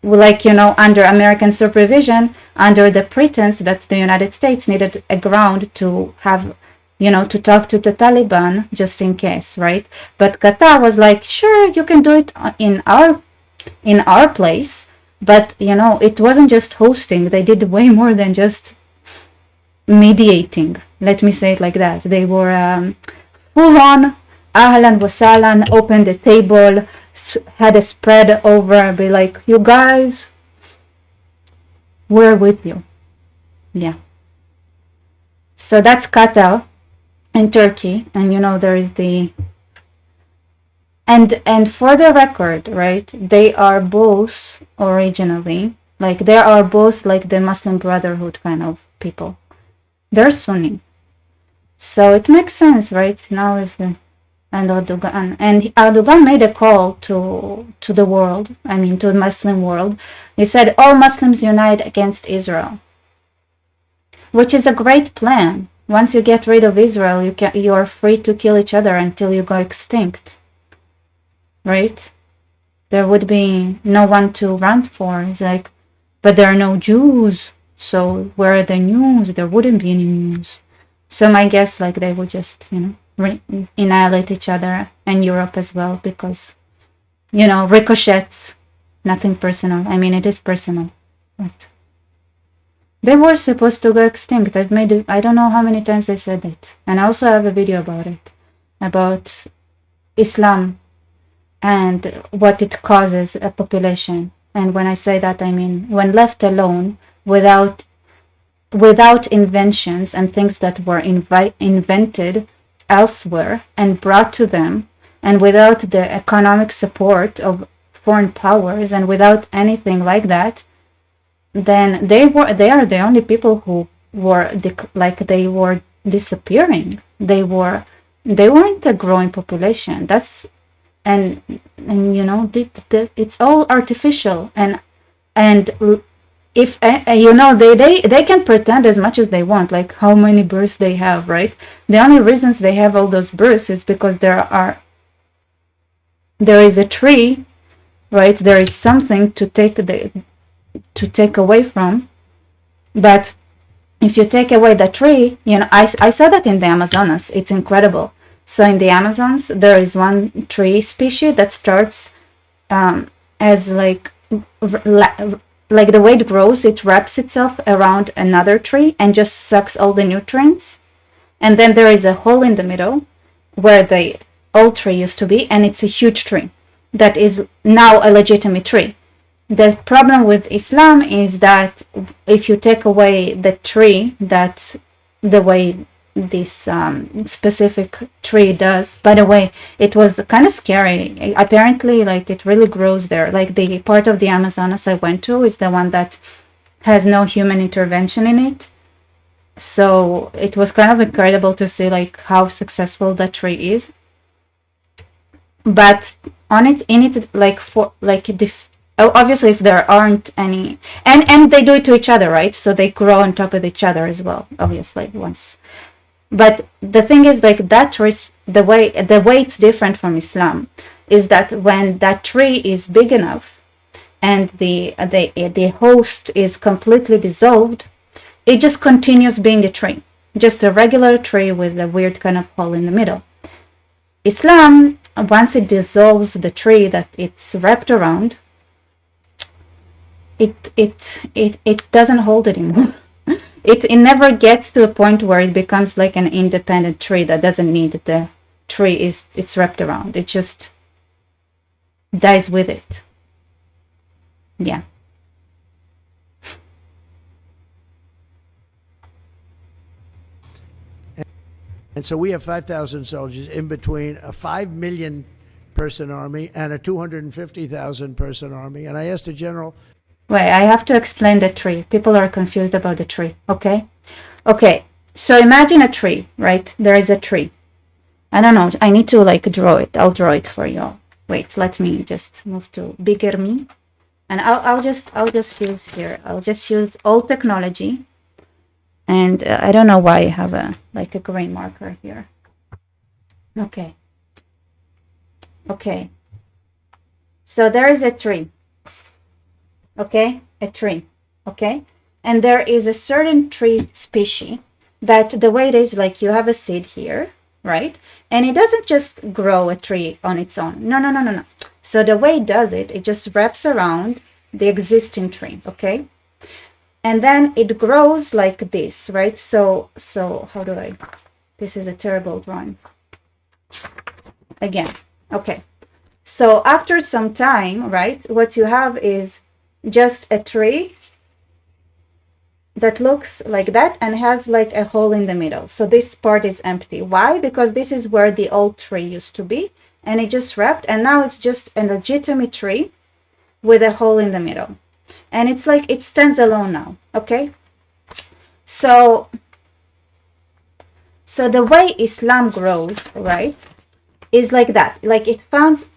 like, you know, under American supervision, under the pretense that the United States needed a ground to have, you know, to talk to the Taliban just in case, right? But Qatar was like, sure, you can do it in our place. But, you know, it wasn't just hosting. They did way more than just mediating. Let me say it like that. They were full on, ahlan wa sahlan, opened the table, had a spread over, be like, you guys, we're with you. Yeah. So that's Qatar and Turkey. And, you know, there is the... And for the record, right, they are both originally, like, they are both like the Muslim Brotherhood kind of people. They're Sunni. So it makes sense, right? Now is and Erdogan made a call to the world, I mean to the Muslim world. He said all Muslims unite against Israel, which is a great plan. Once you get rid of Israel, you are free to kill each other until you go extinct, right? There would be no one to run for. It's like, but there are no Jews, so where are the news? There wouldn't be any news. So my guess, like, they would just, annihilate each other, and Europe as well, because, ricochets, nothing personal. I mean, it is personal, but they were supposed to go extinct. I don't know how many times I said it. And I also have a video about it, about Islam and what it causes a population. And when I say that, I mean, when left alone, without inventions and things that were invented elsewhere and brought to them, and without the economic support of foreign powers, and without anything like that, then they are the only people who were they were disappearing. They weren't a growing population. That's and it's all artificial, and if they can pretend as much as they want, like how many births they have, right? The only reasons they have all those births is because there is a tree, right? There is something to take away from. But if you take away the tree, I saw that in the Amazonas. It's incredible. So in the Amazons, there is one tree species that starts as like the way it grows, it wraps itself around another tree and just sucks all the nutrients. And then there is a hole in the middle where the old tree used to be, and it's a huge tree that is now a legitimate tree. The problem with Islam is that if you take away the tree, that the way this specific tree does, by the way, it was kind of scary. Apparently, like, it really grows there. Like, the part of the Amazonas I went to is the one that has no human intervention in it. So it was kind of incredible to see like how successful that tree is. But obviously if there aren't any, and they do it to each other, right? So they grow on top of each other as well, obviously, once. But the thing is, like, that tree, the way it's different from Islam is that when that tree is big enough and the host is completely dissolved, it just continues being a tree, just a regular tree with a weird kind of hole in the middle. Islam, once it dissolves the tree that it's wrapped around, it doesn't hold anymore. It never gets to a point where it becomes like an independent tree that doesn't need the tree it's wrapped around. It just dies with it. Yeah. And so we have 5,000 soldiers in between a 5 million person army and a 250,000 person army. And I asked the general. Wait, I have to explain the tree. People are confused about the tree, okay? Okay, so imagine a tree, right? There is a tree. I don't know, I need to like draw it. I'll draw it for you. Wait, let me just move to bigger me. And I'll just use here. I'll just use old technology. And I don't know why I have a green marker here. Okay. Okay. So there is a tree. Okay, a tree. Okay, and there is a certain tree species that the way it is, like, you have a seed here, right? And it doesn't just grow a tree on its own. No. So the way it does it, it just wraps around the existing tree. Okay. And then it grows like this, right? So how do I, this is a terrible drawing. Again, okay. So after some time, right, what you have is just a tree that looks like that and has like a hole in the middle. So this part is empty. Why? Because this is where the old tree used to be, and it just wrapped, and now it's just a legitimate tree with a hole in the middle. And it's like it stands alone now, okay? So So the way Islam grows, right, is like that. Like it finds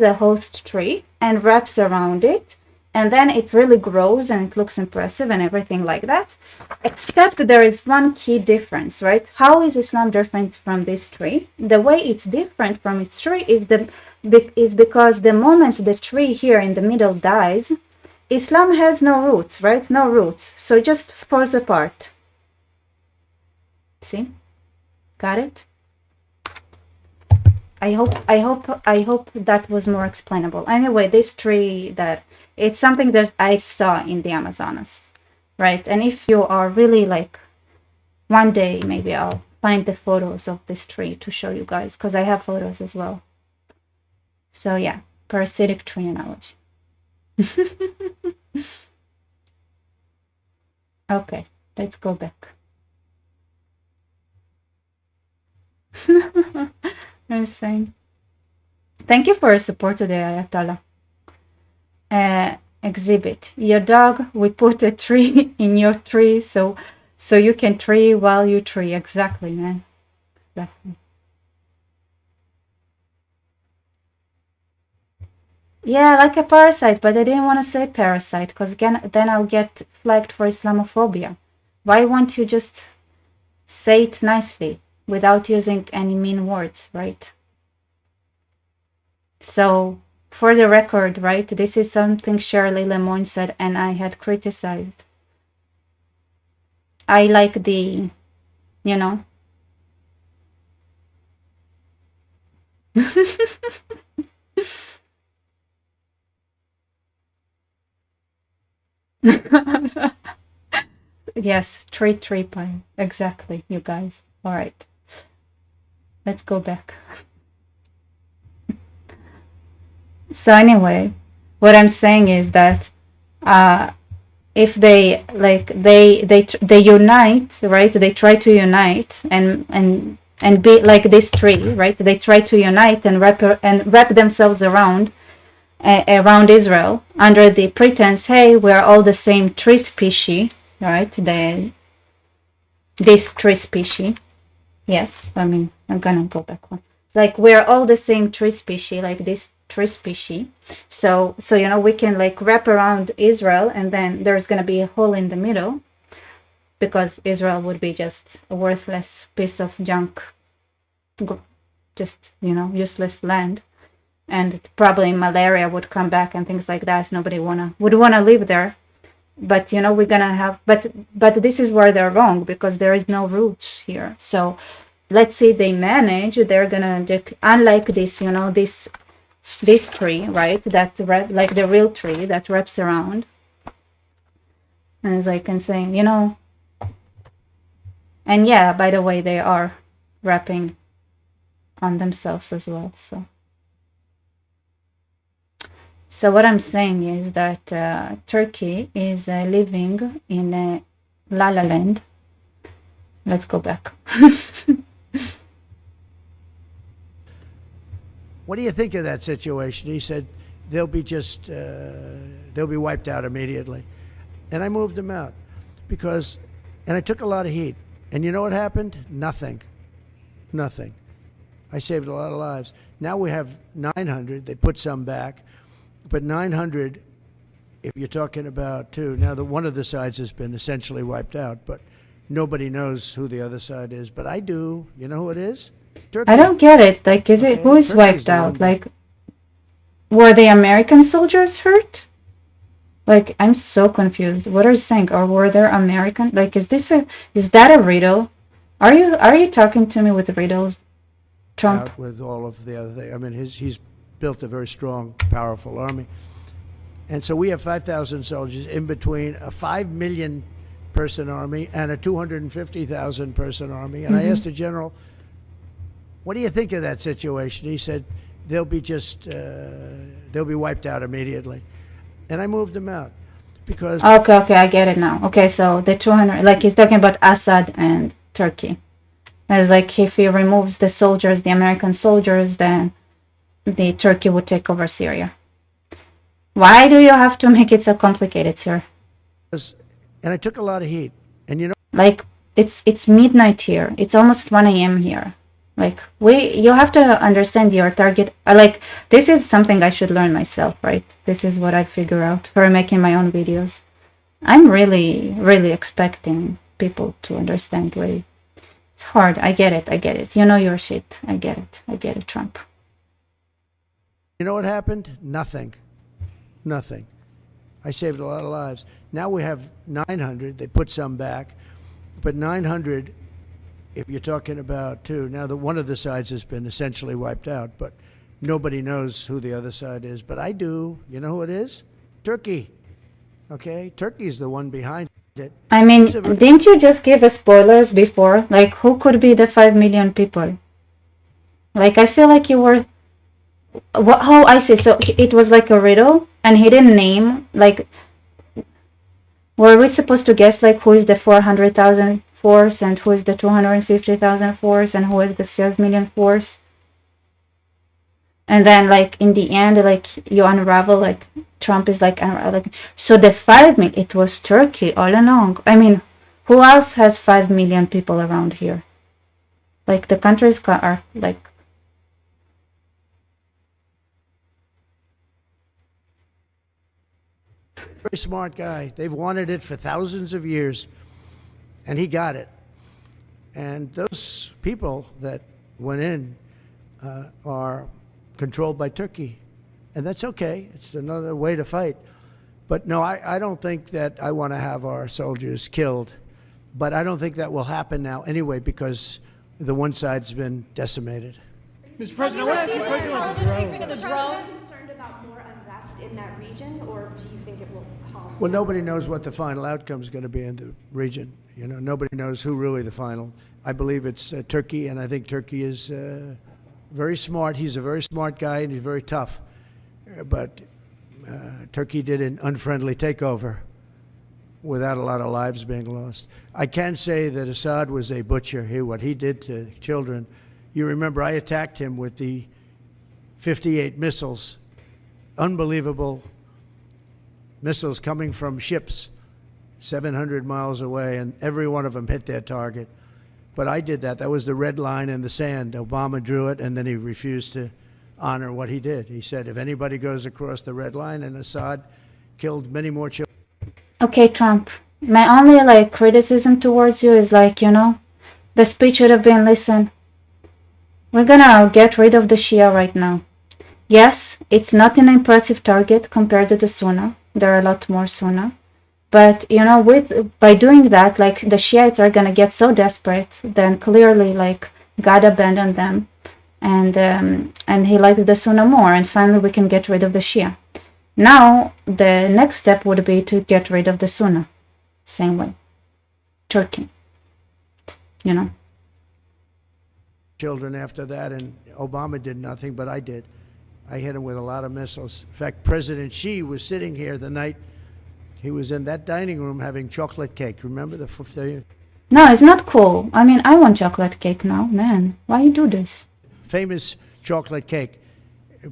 a host tree and wraps around it, and then it really grows and it looks impressive and everything like that. Except there is one key difference, right? How is Islam different from this tree? The way it's different from its tree is because the moment the tree here in the middle dies, Islam has no roots, right? No roots. So it just falls apart. See? Got it? I hope that was more explainable. Anyway, this tree, that it's something that I saw in the Amazonas, right? And if you are really like, one day maybe I'll find the photos of this tree to show you guys, because I have photos as well. So yeah, parasitic tree analogy. Okay, let's go back. I'm saying, thank you for your support today, Ayatollah. Exhibit your dog. We put a tree in your tree so you can tree while you tree. Exactly, man. Exactly. Yeah, like a parasite, but I didn't want to say parasite because again, then I'll get flagged for Islamophobia. Why won't you just say it nicely without using any mean words, right? So, for the record, right, this is something Shirley Lemoine said and I had criticized. I like the, you know. Yes, tree pie. Exactly, you guys. All right. Let's go back. So anyway, what I'm saying is that if they like they unite, right? They try to unite and be like this tree, right? They try to unite and wrap themselves around Israel under the pretense, hey, we're all the same tree species, right? This tree species. Yes, I mean, I'm gonna go back one. Like, we're all the same tree species, like this tree species. So you know, we can like wrap around Israel, and then there's gonna be a hole in the middle, because Israel would be just a worthless piece of junk, just, you know, useless land, and probably malaria would come back and things like that. Nobody would wanna live there. But you know, we're gonna have, but this is where they're wrong, because there is no roots here. So let's say they manage, they're gonna, unlike this, you know, this tree, right, that like the real tree that wraps around, as I can say, you know. And yeah, by the way, they are wrapping on themselves as well. So what I'm saying is that Turkey is living in a la la land. Let's go back. What do you think of that situation? He said they'll be wiped out immediately. And I moved them out because, and I took a lot of heat. And you know what happened? Nothing. I saved a lot of lives. Now we have 900. They put some back. But 900, if you're talking about two, now one of the sides has been essentially wiped out, but nobody knows who the other side is. But I do. You know who it is? Turkey. I don't get it. Like, is it, who is wiped out? Like, were the American soldiers hurt? Like, I'm so confused. What are you saying? Or were there American? Like, is that a riddle? Are you talking to me with riddles, Trump? Out with all of the other things. I mean, he's built a very strong, powerful army. And so we have 5,000 soldiers in between a 5 million person army and a 250,000 person army. And I asked the general, what do you think of that situation? He said, they'll be wiped out immediately. And I moved them out because... Okay, I get it now. Okay, so the 200, like he's talking about Assad and Turkey. It's like if he removes the soldiers, the American soldiers, then the Turkey would take over Syria. Why do you have to make it so complicated, sir? And I took a lot of heat. And you know... Like, it's midnight here. It's almost 1 a.m. here. Like, you have to understand your target. Like, this is something I should learn myself, right? This is what I figure out for making my own videos. I'm really, really expecting people to understand way. It's hard. I get it. You know your shit. I get it, Trump. You know what happened? Nothing. I saved a lot of lives. Now we have 900. They put some back. But 900, if you're talking about two, now one of the sides has been essentially wiped out, but nobody knows who the other side is. But I do. You know who it is? Turkey. Okay? Turkey's the one behind it. I mean, didn't you just give us spoilers before? Like, who could be the 5 million people? Like, I feel like you were... Oh, I see. So it was like a riddle, and he didn't name, like... Were we supposed to guess, like, who is the 400,000 force, and who is the 250,000 force, and who is the 5 million force? And then, like, in the end, like, you unravel, like, Trump is, like, unraveling. So the 5 million, it was Turkey all along. I mean, who else has 5 million people around here? Like, the countries are, like... Very smart guy. They've wanted it for thousands of years, and he got it. And those people that went in are controlled by Turkey, and that's okay. It's another way to fight. But no, I don't think that I want to have our soldiers killed, but I don't think that will happen now anyway because the one side's been decimated. Mr. President, I want to ask you a question about the drones. Are you guys concerned about more unrest in that region, or do you think it will calm? Well, nobody knows what the final outcome is going to be in the region. You know, nobody knows who really the final. I believe it's Turkey, and I think Turkey is very smart. He's a very smart guy, and he's very tough. But Turkey did an unfriendly takeover without a lot of lives being lost. I can say that Assad was a butcher. What he did to children. You remember I attacked him with the 58 missiles, unbelievable missiles coming from ships 700 miles away, and every one of them hit their target. But I did that. That was the red line in the sand. Obama drew it, and then he refused to honor what he did. He said, if anybody goes across the red line, and Assad killed many more children. Okay, Trump, my only, like, criticism towards you is, like, you know, the speech should have been, listen, we're gonna get rid of the Shia right now. Yes, it's not an impressive target compared to the Sunni. There are a lot more Sunni. But, you know, by doing that, like, the Shiites are gonna get so desperate, then clearly, like, God abandoned them. And he likes the Sunni more, and finally we can get rid of the Shia. Now, the next step would be to get rid of the Sunni. Same way. Turkey. You know. Children after that, and Obama did nothing, but I did. I hit him with a lot of missiles. In fact, President Xi was sitting here the night he was in that dining room having chocolate cake. Remember the 50th? No, it's not cool. I mean, I want chocolate cake now, man. Why you do this? Famous chocolate cake.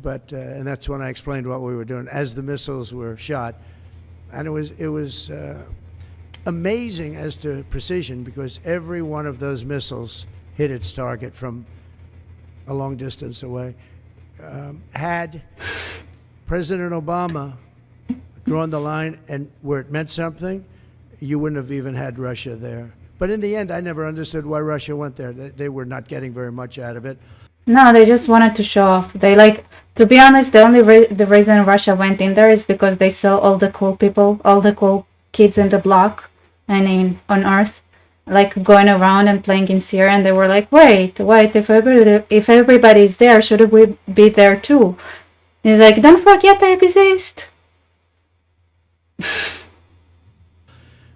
But and that's when I explained what we were doing as the missiles were shot, and it was amazing as to precision because every one of those missiles hit its target from a long distance away. Had President Obama drawn the line and where it meant something, you wouldn't have even had Russia there. But in the end, I never understood why Russia went there. They were not getting very much out of it. No, they just wanted to show off. They, like, to be honest, the only the reason Russia went in there is because they saw all the cool people, all the cool kids in the block and on Earth, like, going around and playing in Syria, and they were like, wait, if everybody's there, shouldn't we be there too? He's like, don't forget I exist.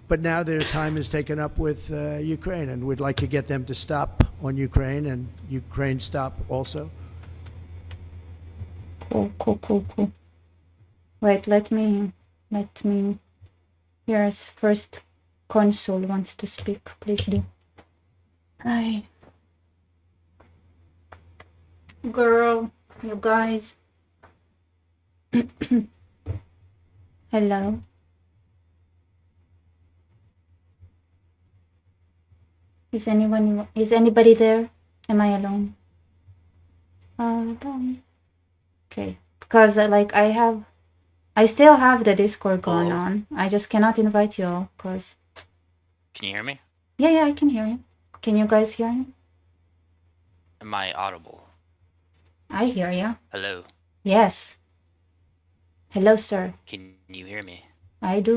But now their time is taken up with Ukraine, and we'd like to get them to stop on Ukraine, and Ukraine stop also. Cool. Wait, let me. Here's first consul wants to speak. Please do. Hi. Girl, you guys. Hello. Is anybody there? Am I alone? Okay, because like I still have the Discord going on. I just cannot invite you all because. Can you hear me? Yeah, I can hear you. Can you guys hear me? Am I audible? I hear you. Hello. Yes. Hello, sir. Can you hear me? I do.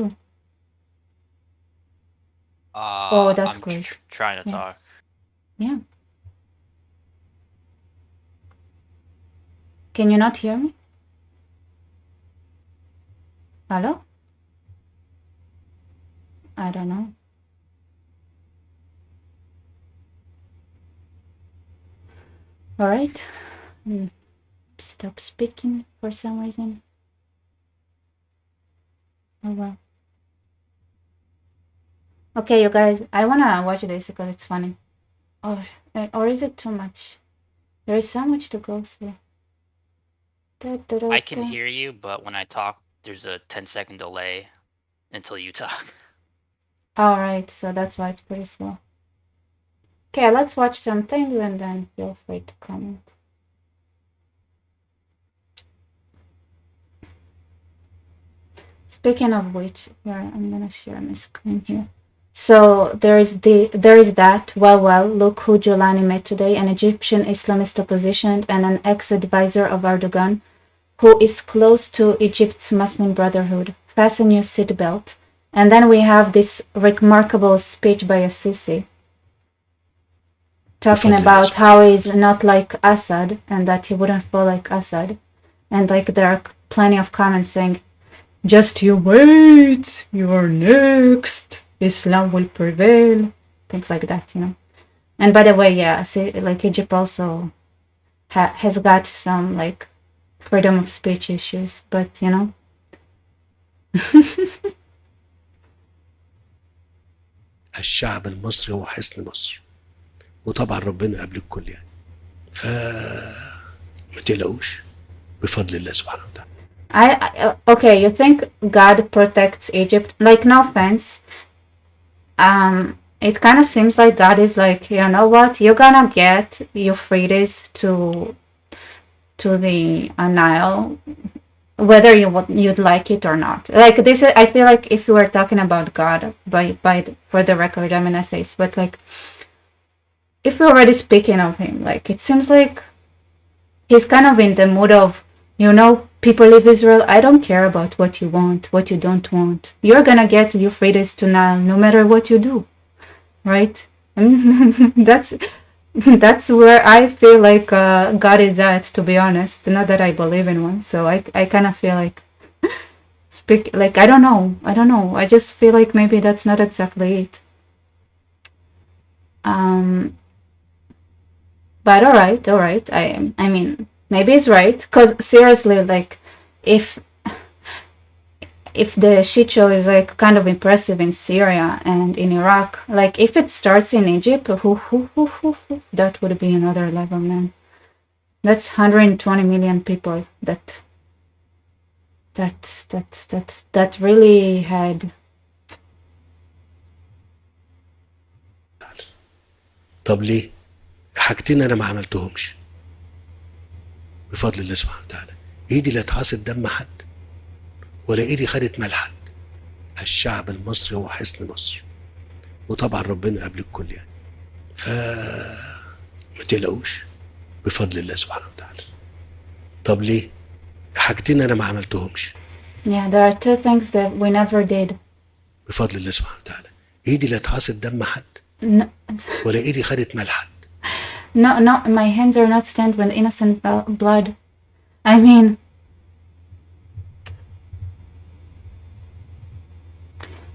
Oh, that's I'm great. Trying to Yeah. talk. Yeah. Can you not hear me? Hello? I don't know. All right. Stop speaking for some reason. Oh well. Okay, you guys, I wanna watch this because it's funny. Or is it too much? There is so much to go through. I can hear you, but when I talk, there's a 10-second delay until you talk. All right, so that's why it's pretty slow. Okay, let's watch some things and then feel free to comment. Speaking of which, here I'm gonna share my screen here. So there is that. Well, look who Giuliani met today: an Egyptian Islamist opposition and an ex-advisor of Erdogan, who is close to Egypt's Muslim Brotherhood. Fasten your seatbelt. And then we have this remarkable speech by Assisi, talking about how he's not like Assad and that he wouldn't fall like Assad. And like there are plenty of comments saying, just you wait, you are next, Islam will prevail, things like that, you know. And by the way, yeah, see, like Egypt also has got some like freedom of speech issues, but you know. الشعب المصري هو حصن مصر وطبعا ربنا قبل الكل يعني ما تقلقوش بفضل الله سبحانه وتعالى. Okay, you think God protects Egypt? Like, no offense. It kind of seems like God is like, you know what? You're gonna get Euphrates to the Nile, whether you'd like it or not. Like this, I feel like if you were talking about God, for the record, I'm an atheist, but like, if we're already speaking of him, like it seems like he's kind of in the mood of, you know, people of Israel, I don't care about what you want, what you don't want. You're gonna get Euphrates to Nile no matter what you do, right? That's where I feel like God is at, to be honest. Not that I believe in one, so I kind of feel like I don't know. I just feel like maybe that's not exactly it. But all right. I mean, maybe he's right. Because seriously, like, if the shit show is like kind of impressive in Syria and in Iraq, like if it starts in Egypt, that would be another level, man. That's 120 million people that really had. طب ليه؟ حاجتين انا ما عملتهمش بفضل الله سبحانه وتعالى. ايدي لا تحاصر دم حد ولا ايدي خدت مال حد. الشعب المصري هو حصن مصر وطبعا ربنا قبل الكل يعني ما تقلقوش بفضل الله سبحانه وتعالى. طب ليه؟ حاجتين انا ما عملتهمش. Yeah, there are two things that we never did. بفضل الله سبحانه وتعالى. ايدي لا تحاصر دم حد No. ولا ايدي خدت مال حد. No, my hands are not stained with innocent blood. I mean,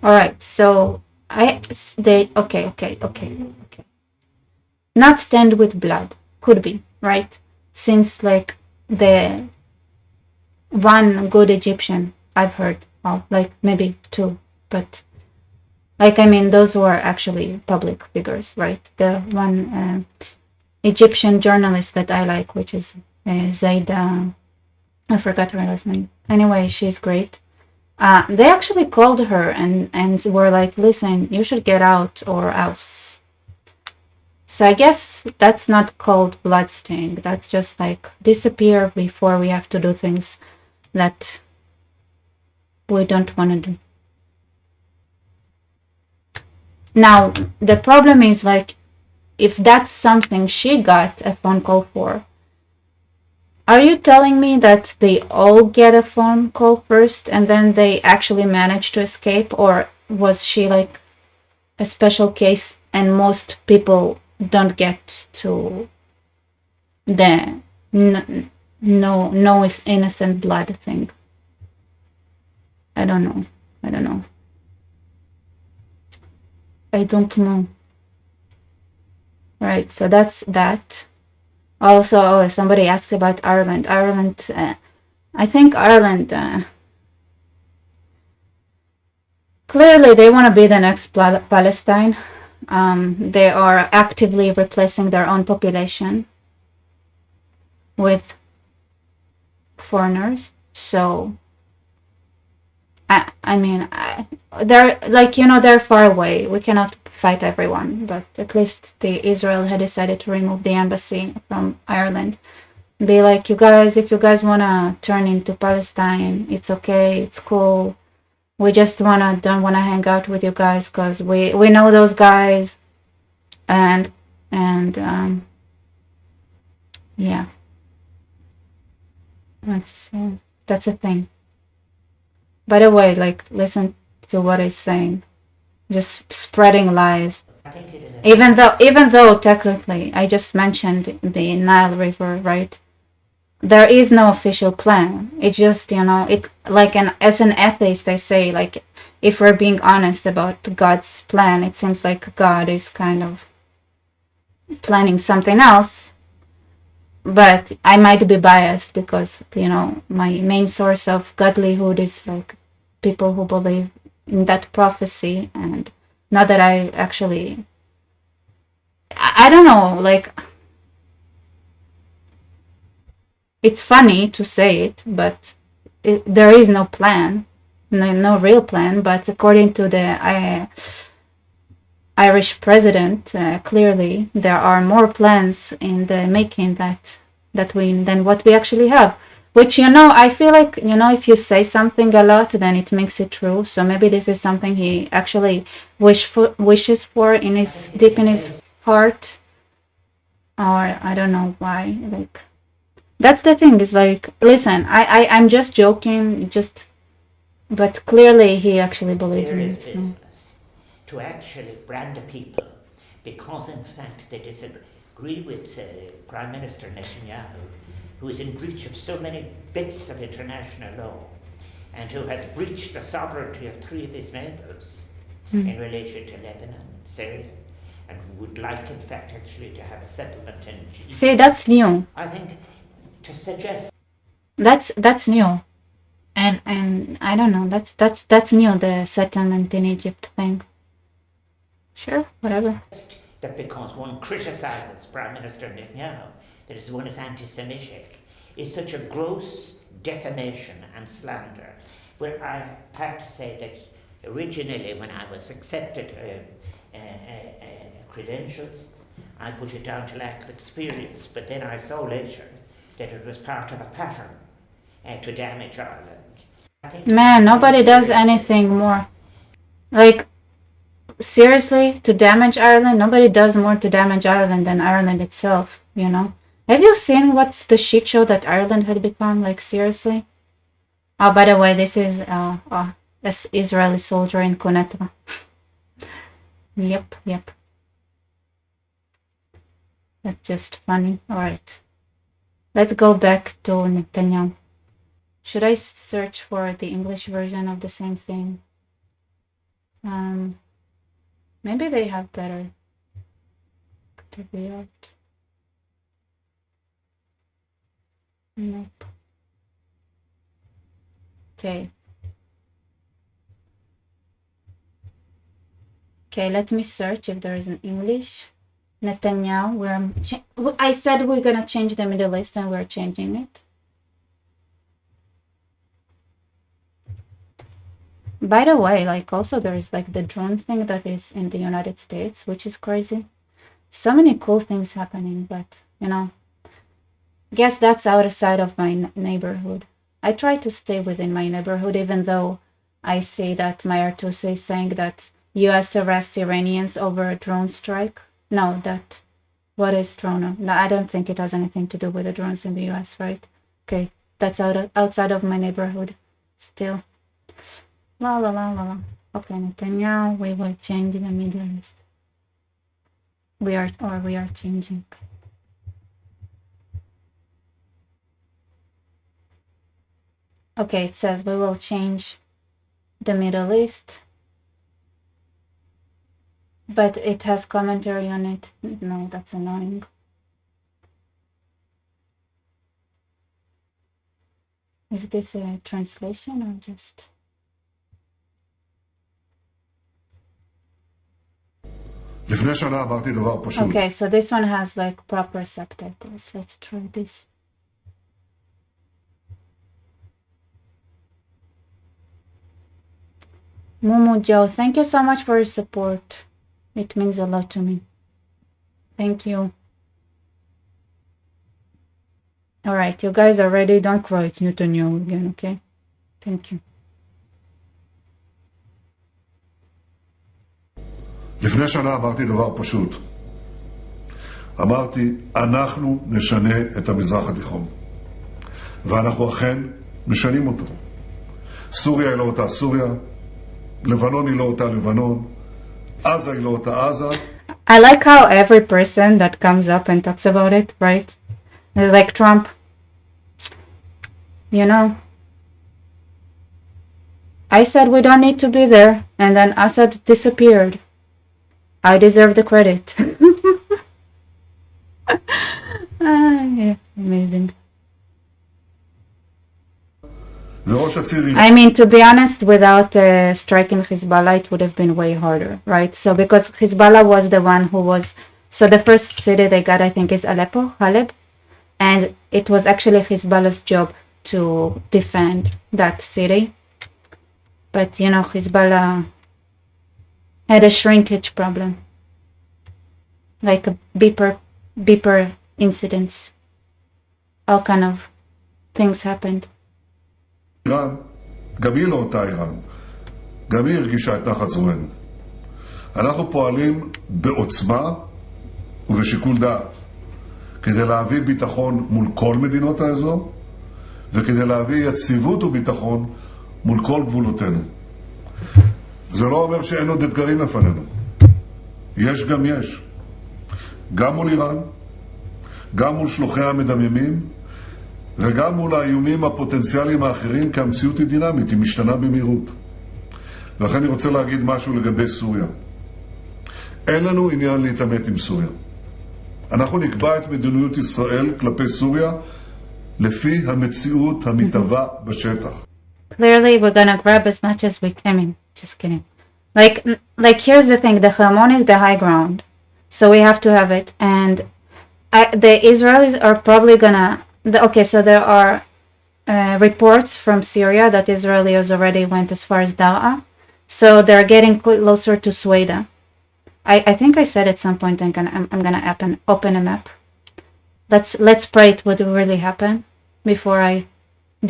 all right. So okay. Not stained with blood could be right, since like the one good Egyptian I've heard of, like maybe two, but like I mean those were actually public figures, right? The one Egyptian journalist that I like, which is Zaida, I forgot her last name. Anyway, she's great. They actually called her and were like, listen, you should get out or else. So I guess that's not called bloodstain. That's just like disappear before we have to do things that we don't want to do. Now, the problem is like, if that's something she got a phone call for, are you telling me that they all get a phone call first and then they actually manage to escape? Or was she like a special case and most people don't get to the no is innocent blood thing? I don't know. I don't know. Right, so that's that. Also, somebody asked about Ireland. I think Ireland, clearly they want to be the next Palestine. They are actively replacing their own population with foreigners. So, I mean, they're like, they're far away. We cannot fight everyone, but at least Israel had decided to remove the embassy from Ireland. Be like, if you guys want to turn into Palestine, it's okay, it's cool. We just don't want to hang out with you guys because we know those guys. And yeah. That's a thing. By the way, like, listen to what he's saying. Just spreading lies. Even though technically I just mentioned the Nile River, right? There is no official plan. It just, it like as an atheist, I say, like, if we're being honest about God's plan, it seems like God is kind of planning something else. But I might be biased because, my main source of godlyhood is like people who believe in that prophecy, and not that I actually, I don't know, like, it's funny to say it, but there is no plan, no real plan. But according to the Irish president, clearly there are more plans in the making than what we actually have. Which, I feel like, if you say something a lot, then it makes it true. So maybe this is something he actually wishes for deep in his heart. Or I don't know why. Like, that's the thing. Is like, listen, I'm just joking. But clearly he actually believes in it. So. To actually brand people because, in fact, they disagree with Prime Minister Netanyahu, who is in breach of so many bits of international law and who has breached the sovereignty of 3 of his neighbours in relation to Lebanon and Syria, and would like, in fact, actually to have a settlement in Egypt. See, that's new. I think to suggest that's new, and I don't know. That's new. The settlement in Egypt thing. Sure, whatever. That because one criticises Prime Minister Netanyahu, that one is anti-Semitic, is such a gross defamation and slander. Where I have to say that originally, when I was accepted credentials, I put it down to lack of experience, but then I saw later that it was part of a pattern to damage Ireland. Man, nobody does anything more. Like, seriously, to damage Ireland? Nobody does more to damage Ireland than Ireland itself, Have you seen what's the shit show that Ireland had become? Like, seriously? Oh, by the way, this is this Israeli soldier in Quneitra. Yep. That's just funny. Alright. Let's go back to Netanyahu. Should I search for the English version of the same thing? Maybe they have better. To be out. Nope. Okay. Okay, let me search if there is an English. Netanyahu, I said we're gonna change the Middle East and we're changing it. By the way, like, also there is like the drone thing that is in the United States, which is crazy. so many cool things happening, but you know, guess that's outside of my neighborhood. I try to stay within my neighborhood, even though I see that Mayor Tusi is saying that U.S. arrest Iranians over a drone strike. No, that, what is drone? No, I don't think it has anything to do with the drones in the U.S., right? Okay, that's outside of my neighborhood still. La la la la la. Okay, Netanyahu, we will change the Middle East. We are changing. Okay, it says we will change the Middle East. But it has commentary on it. No, that's annoying. Is this a translation or just... Okay, so this one has like proper subtitles. Let's try this. Mumu Joe, thank you so much for your support. It means a lot to me. Thank you. All right, you guys are ready. Don't cry. It's Netanyahu again, okay? Thank you. לפני שנה אמרתי דבר פשוט. אמרתי, אנחנו נשנה את המזרח התיכון. ואנחנו אכן משנים אותו. סוריה היא לא אותה סוריה, לבנון היא לא אותה לבנון, עזה היא לא אותה עזה. I like how every person that comes up and talks about it, right? It's like Trump. You know, I said we don't need to be there, and then Assad disappeared. I deserve the credit. Yeah, amazing. I mean, to be honest, without striking Hezbollah, it would have been way harder, right? So because Hezbollah was the one who was... So the first city they got, I think, is Haleb. And it was actually Hezbollah's job to defend that city. But, you know, Hezbollah had a shrinkage problem. Like a beeper incidents. All kind of things happened. איראן, גם היא לא אותה איראן. גם היא הרגישה את נחת זרוענו. אנחנו פועלים בעוצמה ובשיקול דעת כדי להביא ביטחון מול כל מדינות האזור וכדי להביא יציבות וביטחון מול כל גבולותינו. זה לא אומר שאין עוד אתגרים לפנינו. יש גם יש. גם מול איראן, גם מול שלוחיה המדממים, וגם מול האיומים הפוטנציאליים האחרים, כי המציאות היא דינמית, היא משתנה במהירות. ולכן אני רוצה להגיד משהו לגבי סוריה. אין לנו עניין להתעמת עם סוריה. אנחנו נקבע את מדיניות ישראל כלפי סוריה לפי המציאות המתהווה בשטח. Clearly we're gonna grab as much as we can. I mean, just kidding. Like here's the thing, the Hamon is the high ground. So we have to have it. And the Israelis are probably gonna... Okay, so there are reports from Syria that Israelis already went as far as Daraa. So they're getting closer to Sueda. I think I said at some point I'm gonna open a map. Let's pray it would really happen before I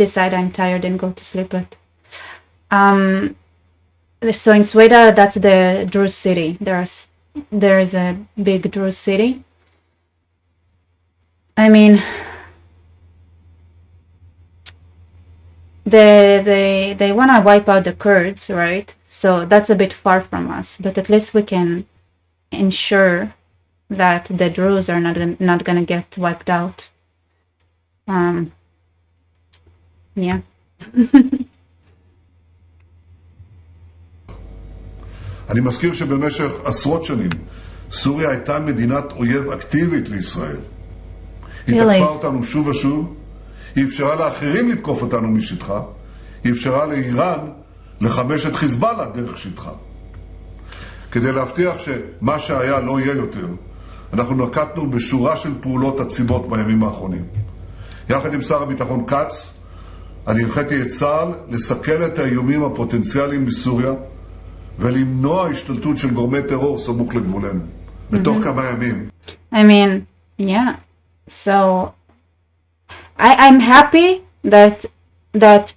decide I'm tired and go to sleep. But so in Sueda, that's the Druze city. There is a big Druze city. I mean, they want to wipe out the Kurds, right? So that's a bit far from us, but at least we can ensure that the Druze are not gonna get wiped out. Yeah. אני מזכיר שבמשך עשרות שנים סוריה הייתה מדינת אויב אקטיבית לישראל. היא תקפה אותנו שוב ושוב, היא אפשרה לאחרים לתקוף אותנו משטחה, היא אפשרה לאיראן לחמש את חיזבאללה דרך שטחה. כדי להבטיח שמה שהיה לא יהיה יותר, אנחנו נקטנו בשורה של פעולות עצימות בימים האחרונים. יחד עם שר הביטחון קץ, אני הנחיתי את צה"ל לסכל את האיומים הפוטנציאליים בסוריה ולמנוע השתלטות של גורמי טרור סמוך לגבולנו. בתוך כמה ימים. I mean, yeah. So I'm happy that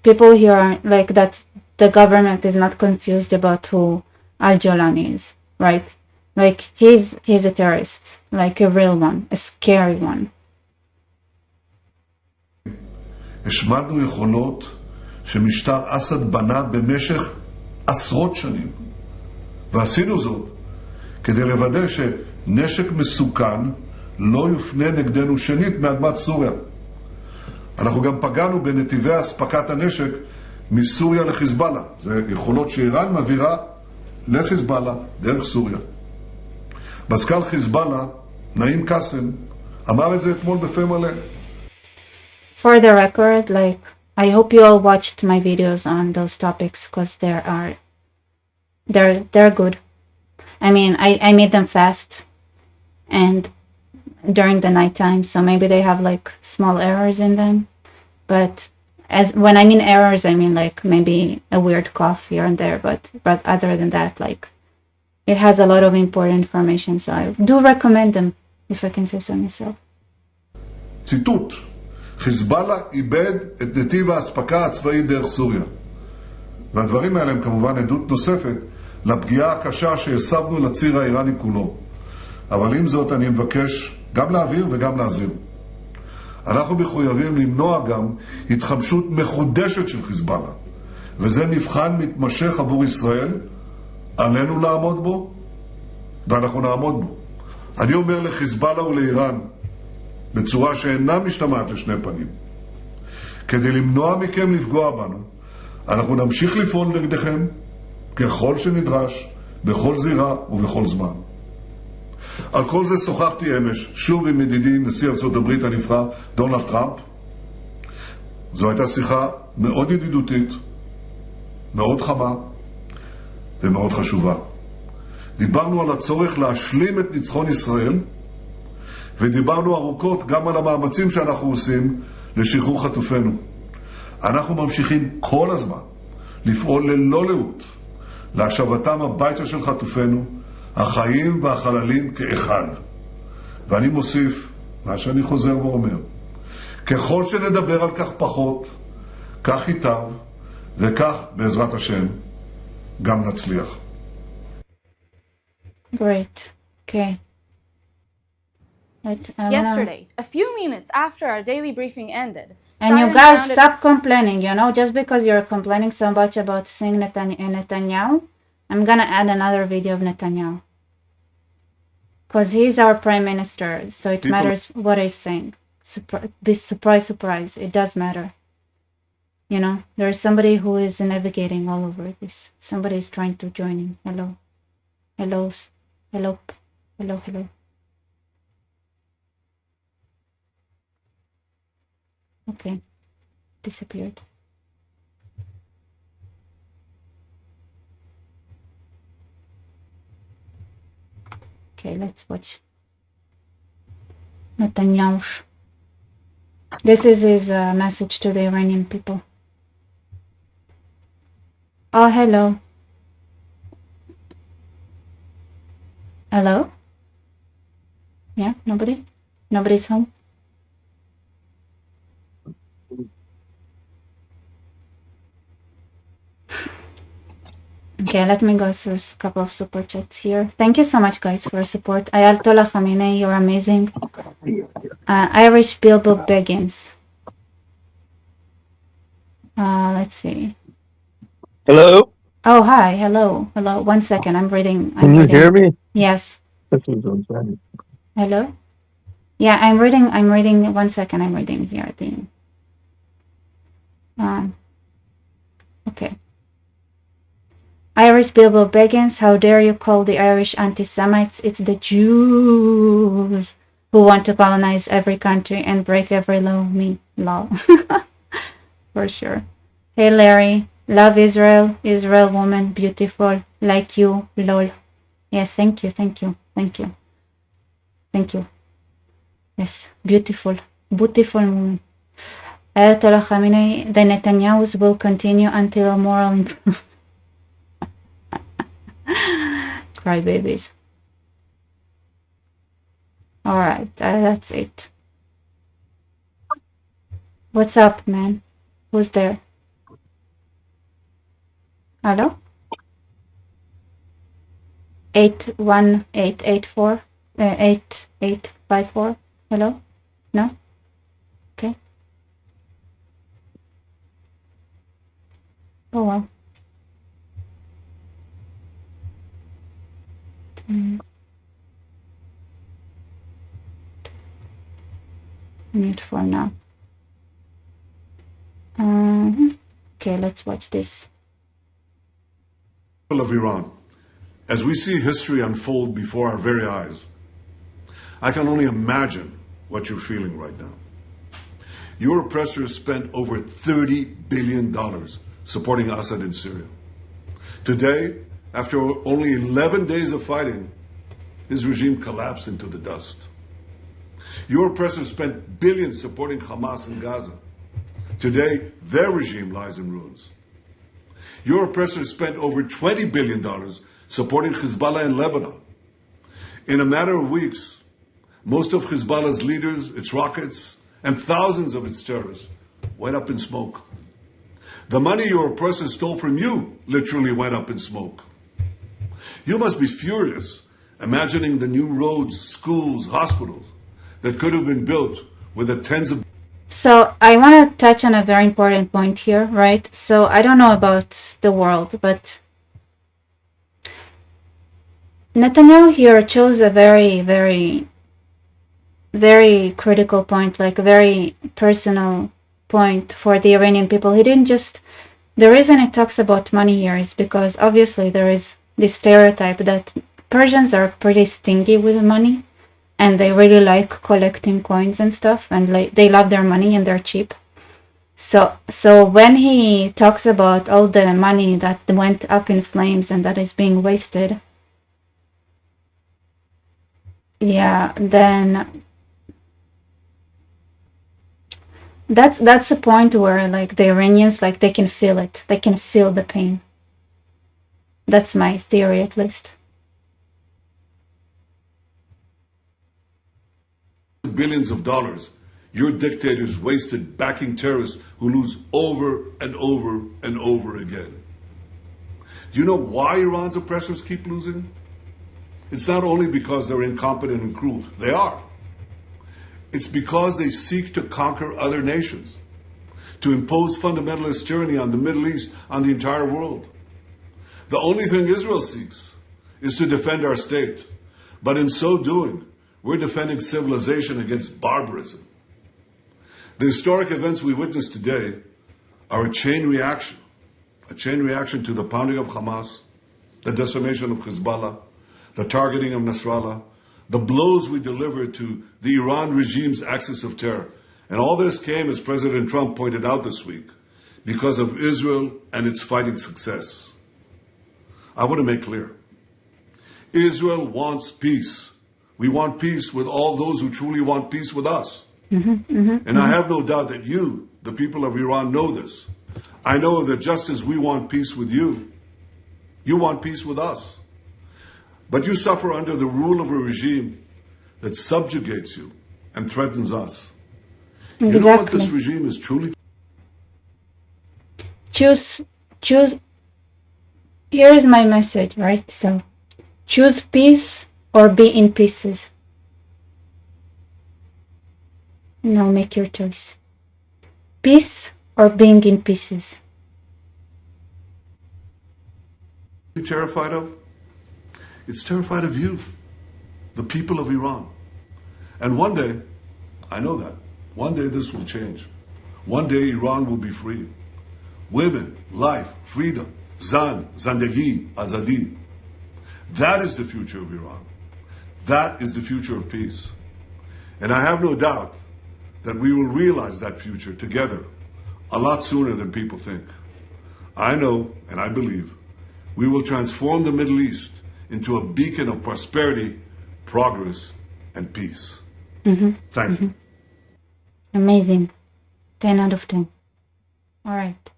people here are like that the government is not confused about who Al-Jolani is, right? Like he's a terrorist, like a real one, a scary one. השמדנו יכולות שמשטר אסד בנה במשך עשרות שנים. ועשינו זאת כדי לוודא שנשק מסוכן לא יופנה נגדנו שנית מאדמת סוריה. אנחנו גם פגענו בנתיבי אספקת הנשק מסוריה לחיזבאללה. זה יכולות שאיראן מעבירה לחיזבאללה דרך סוריה. מזכ"ל חיזבאללה, נעים קאסם, אמר את זה אתמול בפה מלא. For the record, like, I hope you all watched my videos on those topics because they're good. I mean, I made them fast and during the nighttime, so maybe they have like small errors in them. But when I mean errors, I mean like maybe a weird cough here and there. But other than that, like, it has a lot of important information, so I do recommend them, if I can say so myself. ציטוט: חיזבאללה איבד את נתיב האספקה הצבאי דרך סוריה. והדברים האלה הם כמובן עדות נוספת לפגיעה הקשה שהסבנו לציר האיראני כולו. אבל עם זאת אני מבקש גם להעביר וגם להזהיר. אנחנו מחויבים למנוע גם התחמשות מחודשת של חיזבאללה. וזה מבחן מתמשך עבור ישראל. עלינו לעמוד בו, ואנחנו נעמוד בו. אני אומר לחיזבאללה ולאיראן, בצורה שאינה משתמעת לשני פנים, כדי למנוע מכם לפגוע בנו, אנחנו נמשיך לפעול נגדכם ככל שנדרש, בכל זירה ובכל זמן. על כל זה שוחחתי אמש, שוב עם ידידי נשיא ארצות הברית הנבחר, דונלד טראמפ. זו הייתה שיחה מאוד ידידותית, מאוד חמה ומאוד חשובה. דיברנו על הצורך להשלים את ניצחון ישראל, ודיברנו ארוכות גם על המאמצים שאנחנו עושים לשחרור חטופינו. אנחנו ממשיכים כל הזמן לפעול ללא לאות להשבתם הביתה של חטופינו, החיים והחללים כאחד. ואני מוסיף מה שאני חוזר ואומר, ככל שנדבר על כך פחות, כך ייטב, וכך בעזרת השם גם נצליח. Great. Okay. Yesterday, a few minutes after our daily briefing ended, and you guys stop complaining, you know, just because you're complaining so much about seeing Netanyahu, I'm gonna add another video of Netanyahu. Because he's our prime minister, so it matters what he's saying. Surprise, it does matter. You know, there's somebody who is navigating all over this. Somebody is trying to join in. Hello. Okay, disappeared. Okay, let's watch. Netanyahu. This is his message to the Iranian people. Oh, hello. Hello? Yeah, nobody? Nobody's home? Okay, let me go through a couple of super chats here. Thank you so much, guys, for your support. Ayatollah Khamenei, you're amazing. Irish Bilbo Beggins. Let's see. Hello? Oh, hi. Hello. 1 second. I'm reading. Can you hear me? Yes. Hello? Yeah, I'm reading. 1 second. I'm reading here. Okay. Irish Bilbo Beggins, how dare you call the Irish anti-Semites? It's the Jews who want to colonize every country and break every law. For sure. Hey Larry, love Israel, Israel woman, beautiful, like you, lol. Yes, thank you. Yes, beautiful woman. Ayatollah Khamenei, the Netanyahus will continue until moral improvement. Cry babies. All right, that's it. What's up, man? Who's there? Hello? 81884 8854. Hello? No? Okay. Oh well. Mute for now. Okay, let's watch this. Of Iran, as we see history unfold before our very eyes, I can only imagine what you're feeling right now. Your oppressors spent over $30 billion supporting Assad in Syria. Today, after only 11 days of fighting, his regime collapsed into the dust. Your oppressors spent billions supporting Hamas in Gaza. Today, their regime lies in ruins. Your oppressors spent over $20 billion supporting Hezbollah in Lebanon. In a matter of weeks, most of Hezbollah's leaders, its rockets, and thousands of its terrorists went up in smoke. The money your oppressors stole from you literally went up in smoke. You must be furious imagining the new roads, schools, hospitals that could have been built with the tens of... So I want to touch on a very important point here, right? So I don't know about the world, but Netanyahu here chose a very, very, very critical point, like a very personal point for the Iranian people. He didn't just... The reason it talks about money here is because obviously there is this stereotype that Persians are pretty stingy with money and they really like collecting coins and stuff, and like they love their money and they're cheap. So when he talks about all the money that went up in flames and that is being wasted, yeah, then that's a point where like the Iranians, like they can feel it. They can feel the pain. That's my theory, at least. Billions of dollars your dictators wasted backing terrorists who lose over and over and over again. Do you know why Iran's oppressors keep losing? It's not only because they're incompetent and cruel. They are. It's because they seek to conquer other nations, to impose fundamentalist tyranny on the Middle East, on the entire world. The only thing Israel seeks is to defend our state. But in so doing, we're defending civilization against barbarism. The historic events we witness today are a chain reaction to the pounding of Hamas, the decimation of Hezbollah, the targeting of Nasrallah, the blows we delivered to the Iran regime's axis of terror. And all this came, as President Trump pointed out this week, because of Israel and its fighting success. I want to make clear, Israel wants peace. We want peace with all those who truly want peace with us. And I have no doubt that you, the people of Iran, know this. I know that just as we want peace with you, you want peace with us. But you suffer under the rule of a regime that subjugates you and threatens us. Exactly. You know what this regime is truly? Choose. Here is my message, right? So, choose peace or be in pieces. Now make your choice. Peace or being in pieces. You're terrified of? It's terrified of you, the people of Iran. And one day, I know that, one day this will change. One day Iran will be free. Women, life, freedom, zan, zandagi, azadi. That is the future of Iran. That is the future of peace. And I have no doubt that we will realize that future together a lot sooner than people think. I know, and I believe, we will transform the Middle East into a beacon of prosperity, progress, and peace. Thank you. Amazing. 10 out of 10. All right.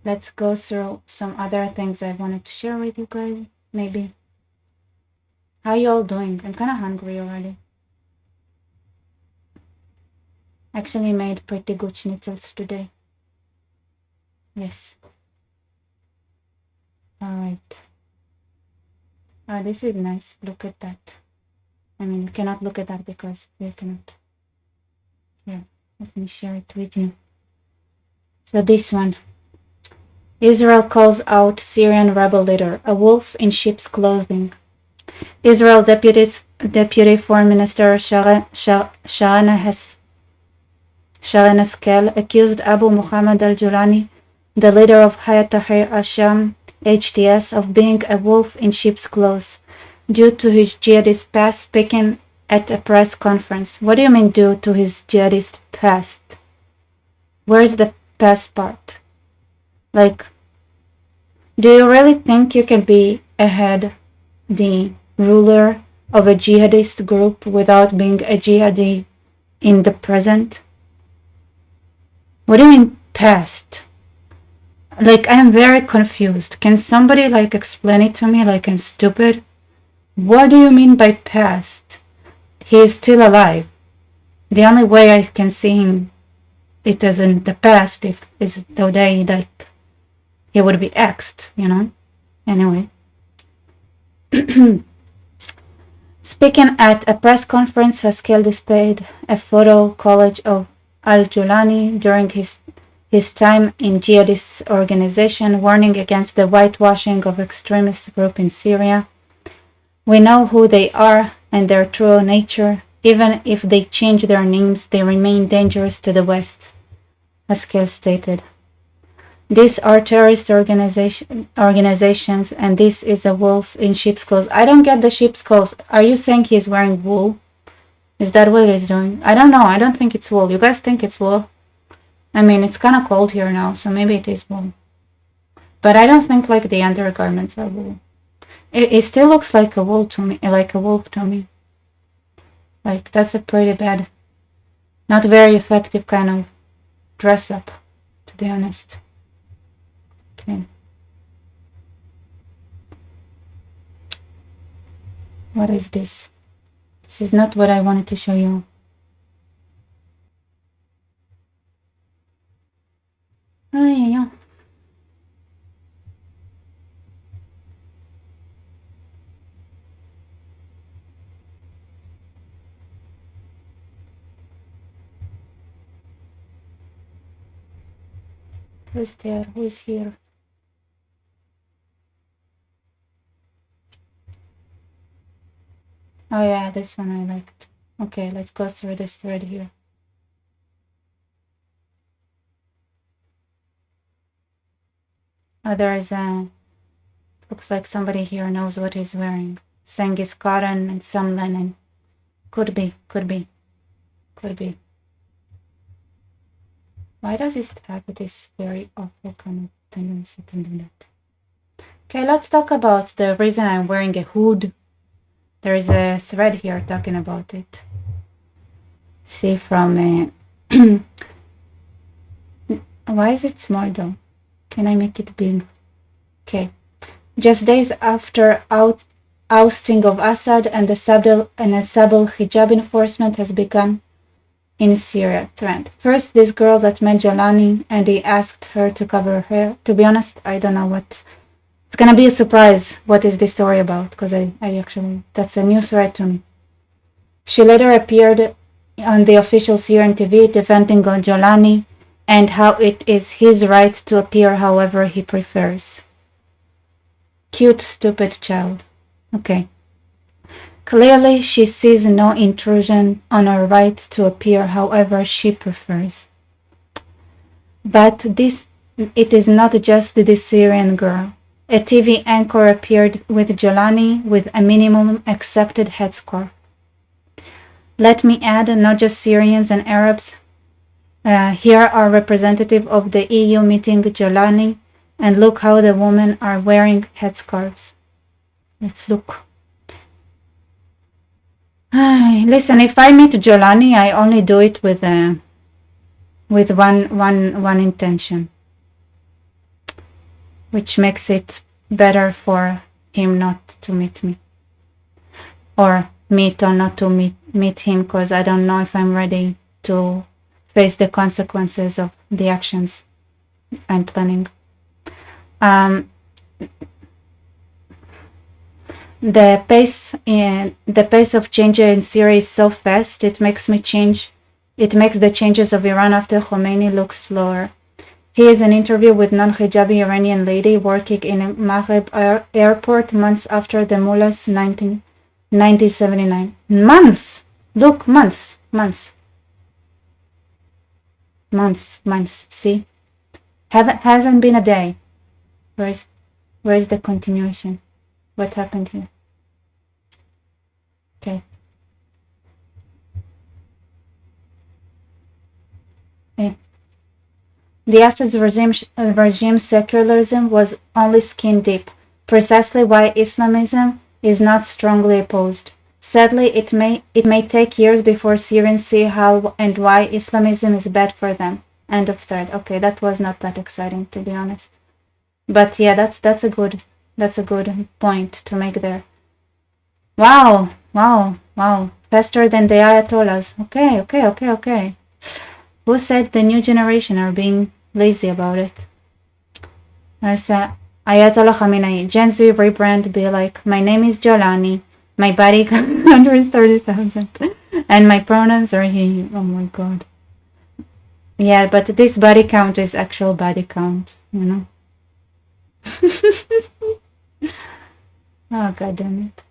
let's go through some other things I wanted to share with you guys, maybe. How you all doing? I'm kind of hungry already. Actually made pretty good schnitzels today. Yes. Alright. Oh, this is nice. Look at that. I mean, you cannot look at that because you cannot. Here, let me share it with you. So this one. Israel calls out Syrian rebel leader, a wolf in sheep's clothing. Israel Deputy Foreign Minister Sharon Haskel accused Abu Muhammad al-Julani, the leader of Hayat Tahrir al-Sham HTS, of being a wolf in sheep's clothes due to his jihadist past, speaking at a press conference. What do you mean due to his jihadist past? Where's the past part? Like, do you really think you can be the ruler of a jihadist group without being a jihadi in the present? What do you mean past? Like, I'm very confused. Can somebody like explain it to me like I'm stupid? What do you mean by past? He is still alive. The only way I can see him it is in the past is the day like he would be axed, you know? Anyway. Speaking at a press conference, Haskel displayed a photo collage of al-Julani during his time in jihadist organization, warning against the whitewashing of extremist group in Syria. We know who they are and their true nature. Even if they change their names, they remain dangerous to the West, Haskel stated. These are terrorist organizations, and this is a wolf in sheep's clothes. I don't get the sheep's clothes. Are you saying he's wearing wool? Is that what he's doing? I don't know. I don't think it's wool. You guys think it's wool? I mean, it's kind of cold here now, so maybe it is wool. But I don't think like the undergarments are wool. It still looks like a wool to me, like a wolf to me. Like, that's a pretty bad, not very effective kind of dress up, to be honest. Okay. What is this? This is not what I wanted to show you. Oh, yeah. Who's there? Who is here? Oh yeah, this one I liked. Okay, let's go through this thread here. Oh, there is a... Looks like somebody here knows what he's wearing. Saying it's cotton and some linen. Could be, could be, could be. Why does it have this very awful kind of tendency to do that? Okay, let's talk about the reason I'm wearing a hood. There is a thread here talking about it. See from why is it small though? Can I make it big? Okay. Just days after ousting of Assad and the Sabal hijab enforcement has begun in Syria trend. First, this girl that met Jolani and he asked her to cover her hair. To be honest, I don't know what. It's gonna be a surprise. What is this story about? Because I actually, that's a new thread to me. She later appeared on the official Syrian TV defending Jolani and how it is his right to appear however he prefers. Cute, stupid child. Okay. Clearly, she sees no intrusion on her right to appear however she prefers. But it is not just the Syrian girl. A TV anchor appeared with Jolani with a minimum accepted headscarf. Let me add, not just Syrians and Arabs. Here are representatives of the EU meeting Jolani, and look how the women are wearing headscarves. Let's look. Listen, if I meet Jolani, I only do it with one intention. which makes it better for him not to meet me. Or meet or not to meet him, because I don't know if I'm ready to face the consequences of the actions I'm planning. The pace of change in Syria is so fast. It makes the changes of Iran after Khomeini look slower. Here's an interview with non-hijabi Iranian lady working in a Maghreb airport months after the mullah's 1979. Months! Look, months. See? Hasn't been a day. Where's the continuation? What happened here? Okay. The Assad's regime secularism was only skin deep, precisely why Islamism is not strongly opposed. Sadly, it may take years before Syrians see how and why Islamism is bad for them. End of thread. Okay, that was not that exciting, to be honest. But yeah, that's a good point to make there. Wow. Faster than the Ayatollahs. Okay. Who said the new generation are being lazy about it? Ayatollah Khamenei, Gen Z rebrand, be like, my name is Jolani, my body count 130,000, and my pronouns are he. Oh my god. Yeah, but this body count is actual body count, you know? Oh, god damn it.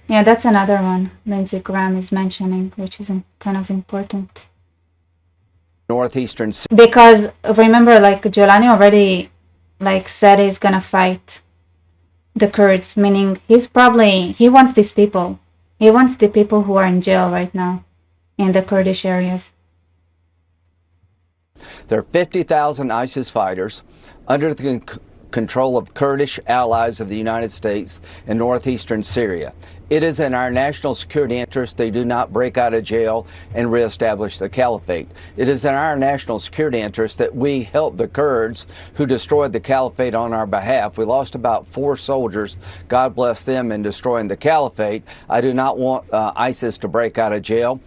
Yeah, that's another one Lindsey Graham is mentioning, which is kind of important. Northeastern. Because remember, like, Jolani already said he's gonna fight the Kurds, meaning he wants these people. He wants the people who are in jail right now in the Kurdish areas. There are 50,000 ISIS fighters under the control of Kurdish allies of the United States in northeastern Syria. It is in our national security interest they do not break out of jail and reestablish the caliphate. It is in our national security interest that we help the Kurds who destroyed the caliphate on our behalf. We lost about 4 soldiers, God bless them, in destroying the caliphate. I do not want ISIS to break out of jail.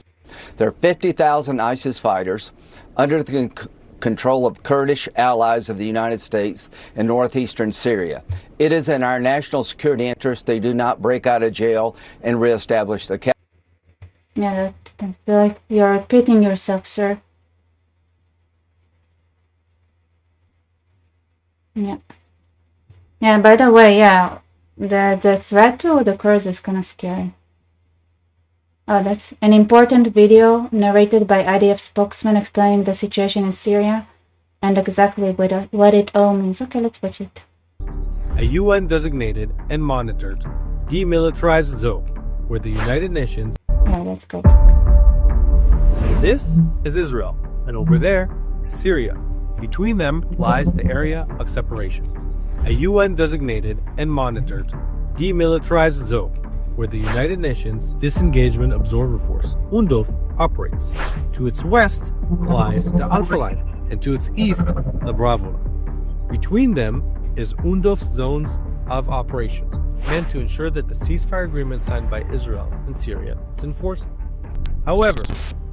There are 50,000 ISIS fighters under the control of Kurdish allies of the United States in northeastern Syria. It is in our national security interest they do not break out of jail and reestablish the caliphate. Yeah, I feel like you're repeating yourself, sir. Yeah. Yeah, by the way, yeah, the threat to the Kurds is kind of scary. Oh, that's an important video narrated by IDF spokesman explaining the situation in Syria and exactly what it all means. Okay, let's watch it. A UN-designated and monitored demilitarized zone where the United Nations... Yeah, let's go. This is Israel, and over there is Syria. Between them lies the area of separation. A UN-designated and monitored demilitarized zone where the United Nations Disengagement Observer Force, UNDOF, operates. To its west lies the Alpha Line, and to its east, the Bravo Line. Between them is UNDOF's zones of operations, meant to ensure that the ceasefire agreement signed by Israel and Syria is enforced. However,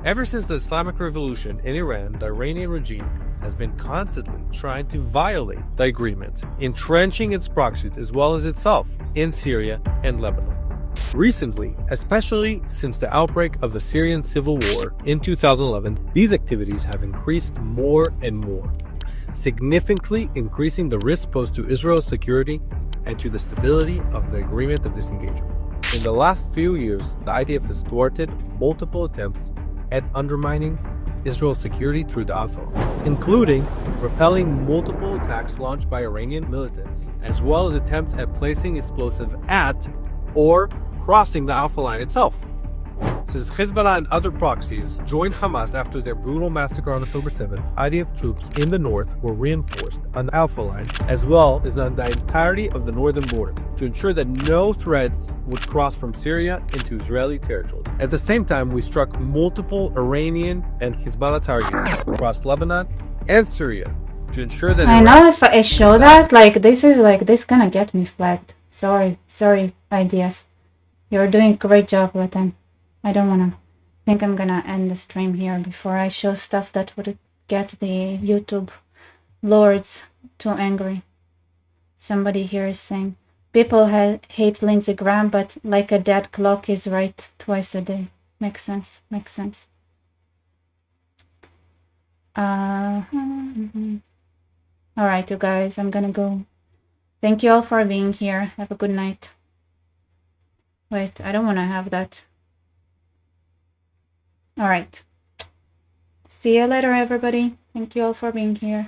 ever since the Islamic Revolution in Iran, the Iranian regime has been constantly trying to violate the agreement, entrenching its proxies as well as itself in Syria and Lebanon. Recently, especially since the outbreak of the Syrian civil war in 2011, these activities have increased more and more, significantly increasing the risk posed to Israel's security and to the stability of the agreement of disengagement. In the last few years, the IDF has thwarted multiple attempts at undermining Israel's security through the Alpha, including repelling multiple attacks launched by Iranian militants, as well as attempts at placing explosives at or crossing the Alpha Line itself. Since Hezbollah and other proxies joined Hamas after their brutal massacre on October 7th, IDF troops in the north were reinforced on the Alpha Line, as well as on the entirety of the northern border, to ensure that no threats would cross from Syria into Israeli territory. At the same time, we struck multiple Iranian and Hezbollah targets across Lebanon and Syria to ensure that I know if I show that, like, this gonna get me flagged. Sorry, IDF. You're doing a great job with them. I don't wanna think I'm gonna end the stream here before I show stuff that would get the YouTube lords too angry. Somebody here is saying, people hate Lindsey Graham, but like a dead clock is right twice a day. Makes sense. Alright, you guys, I'm gonna go. Thank you all for being here. Have a good night. Wait, I don't want to have that. Alright. See you later, everybody. Thank you all for being here.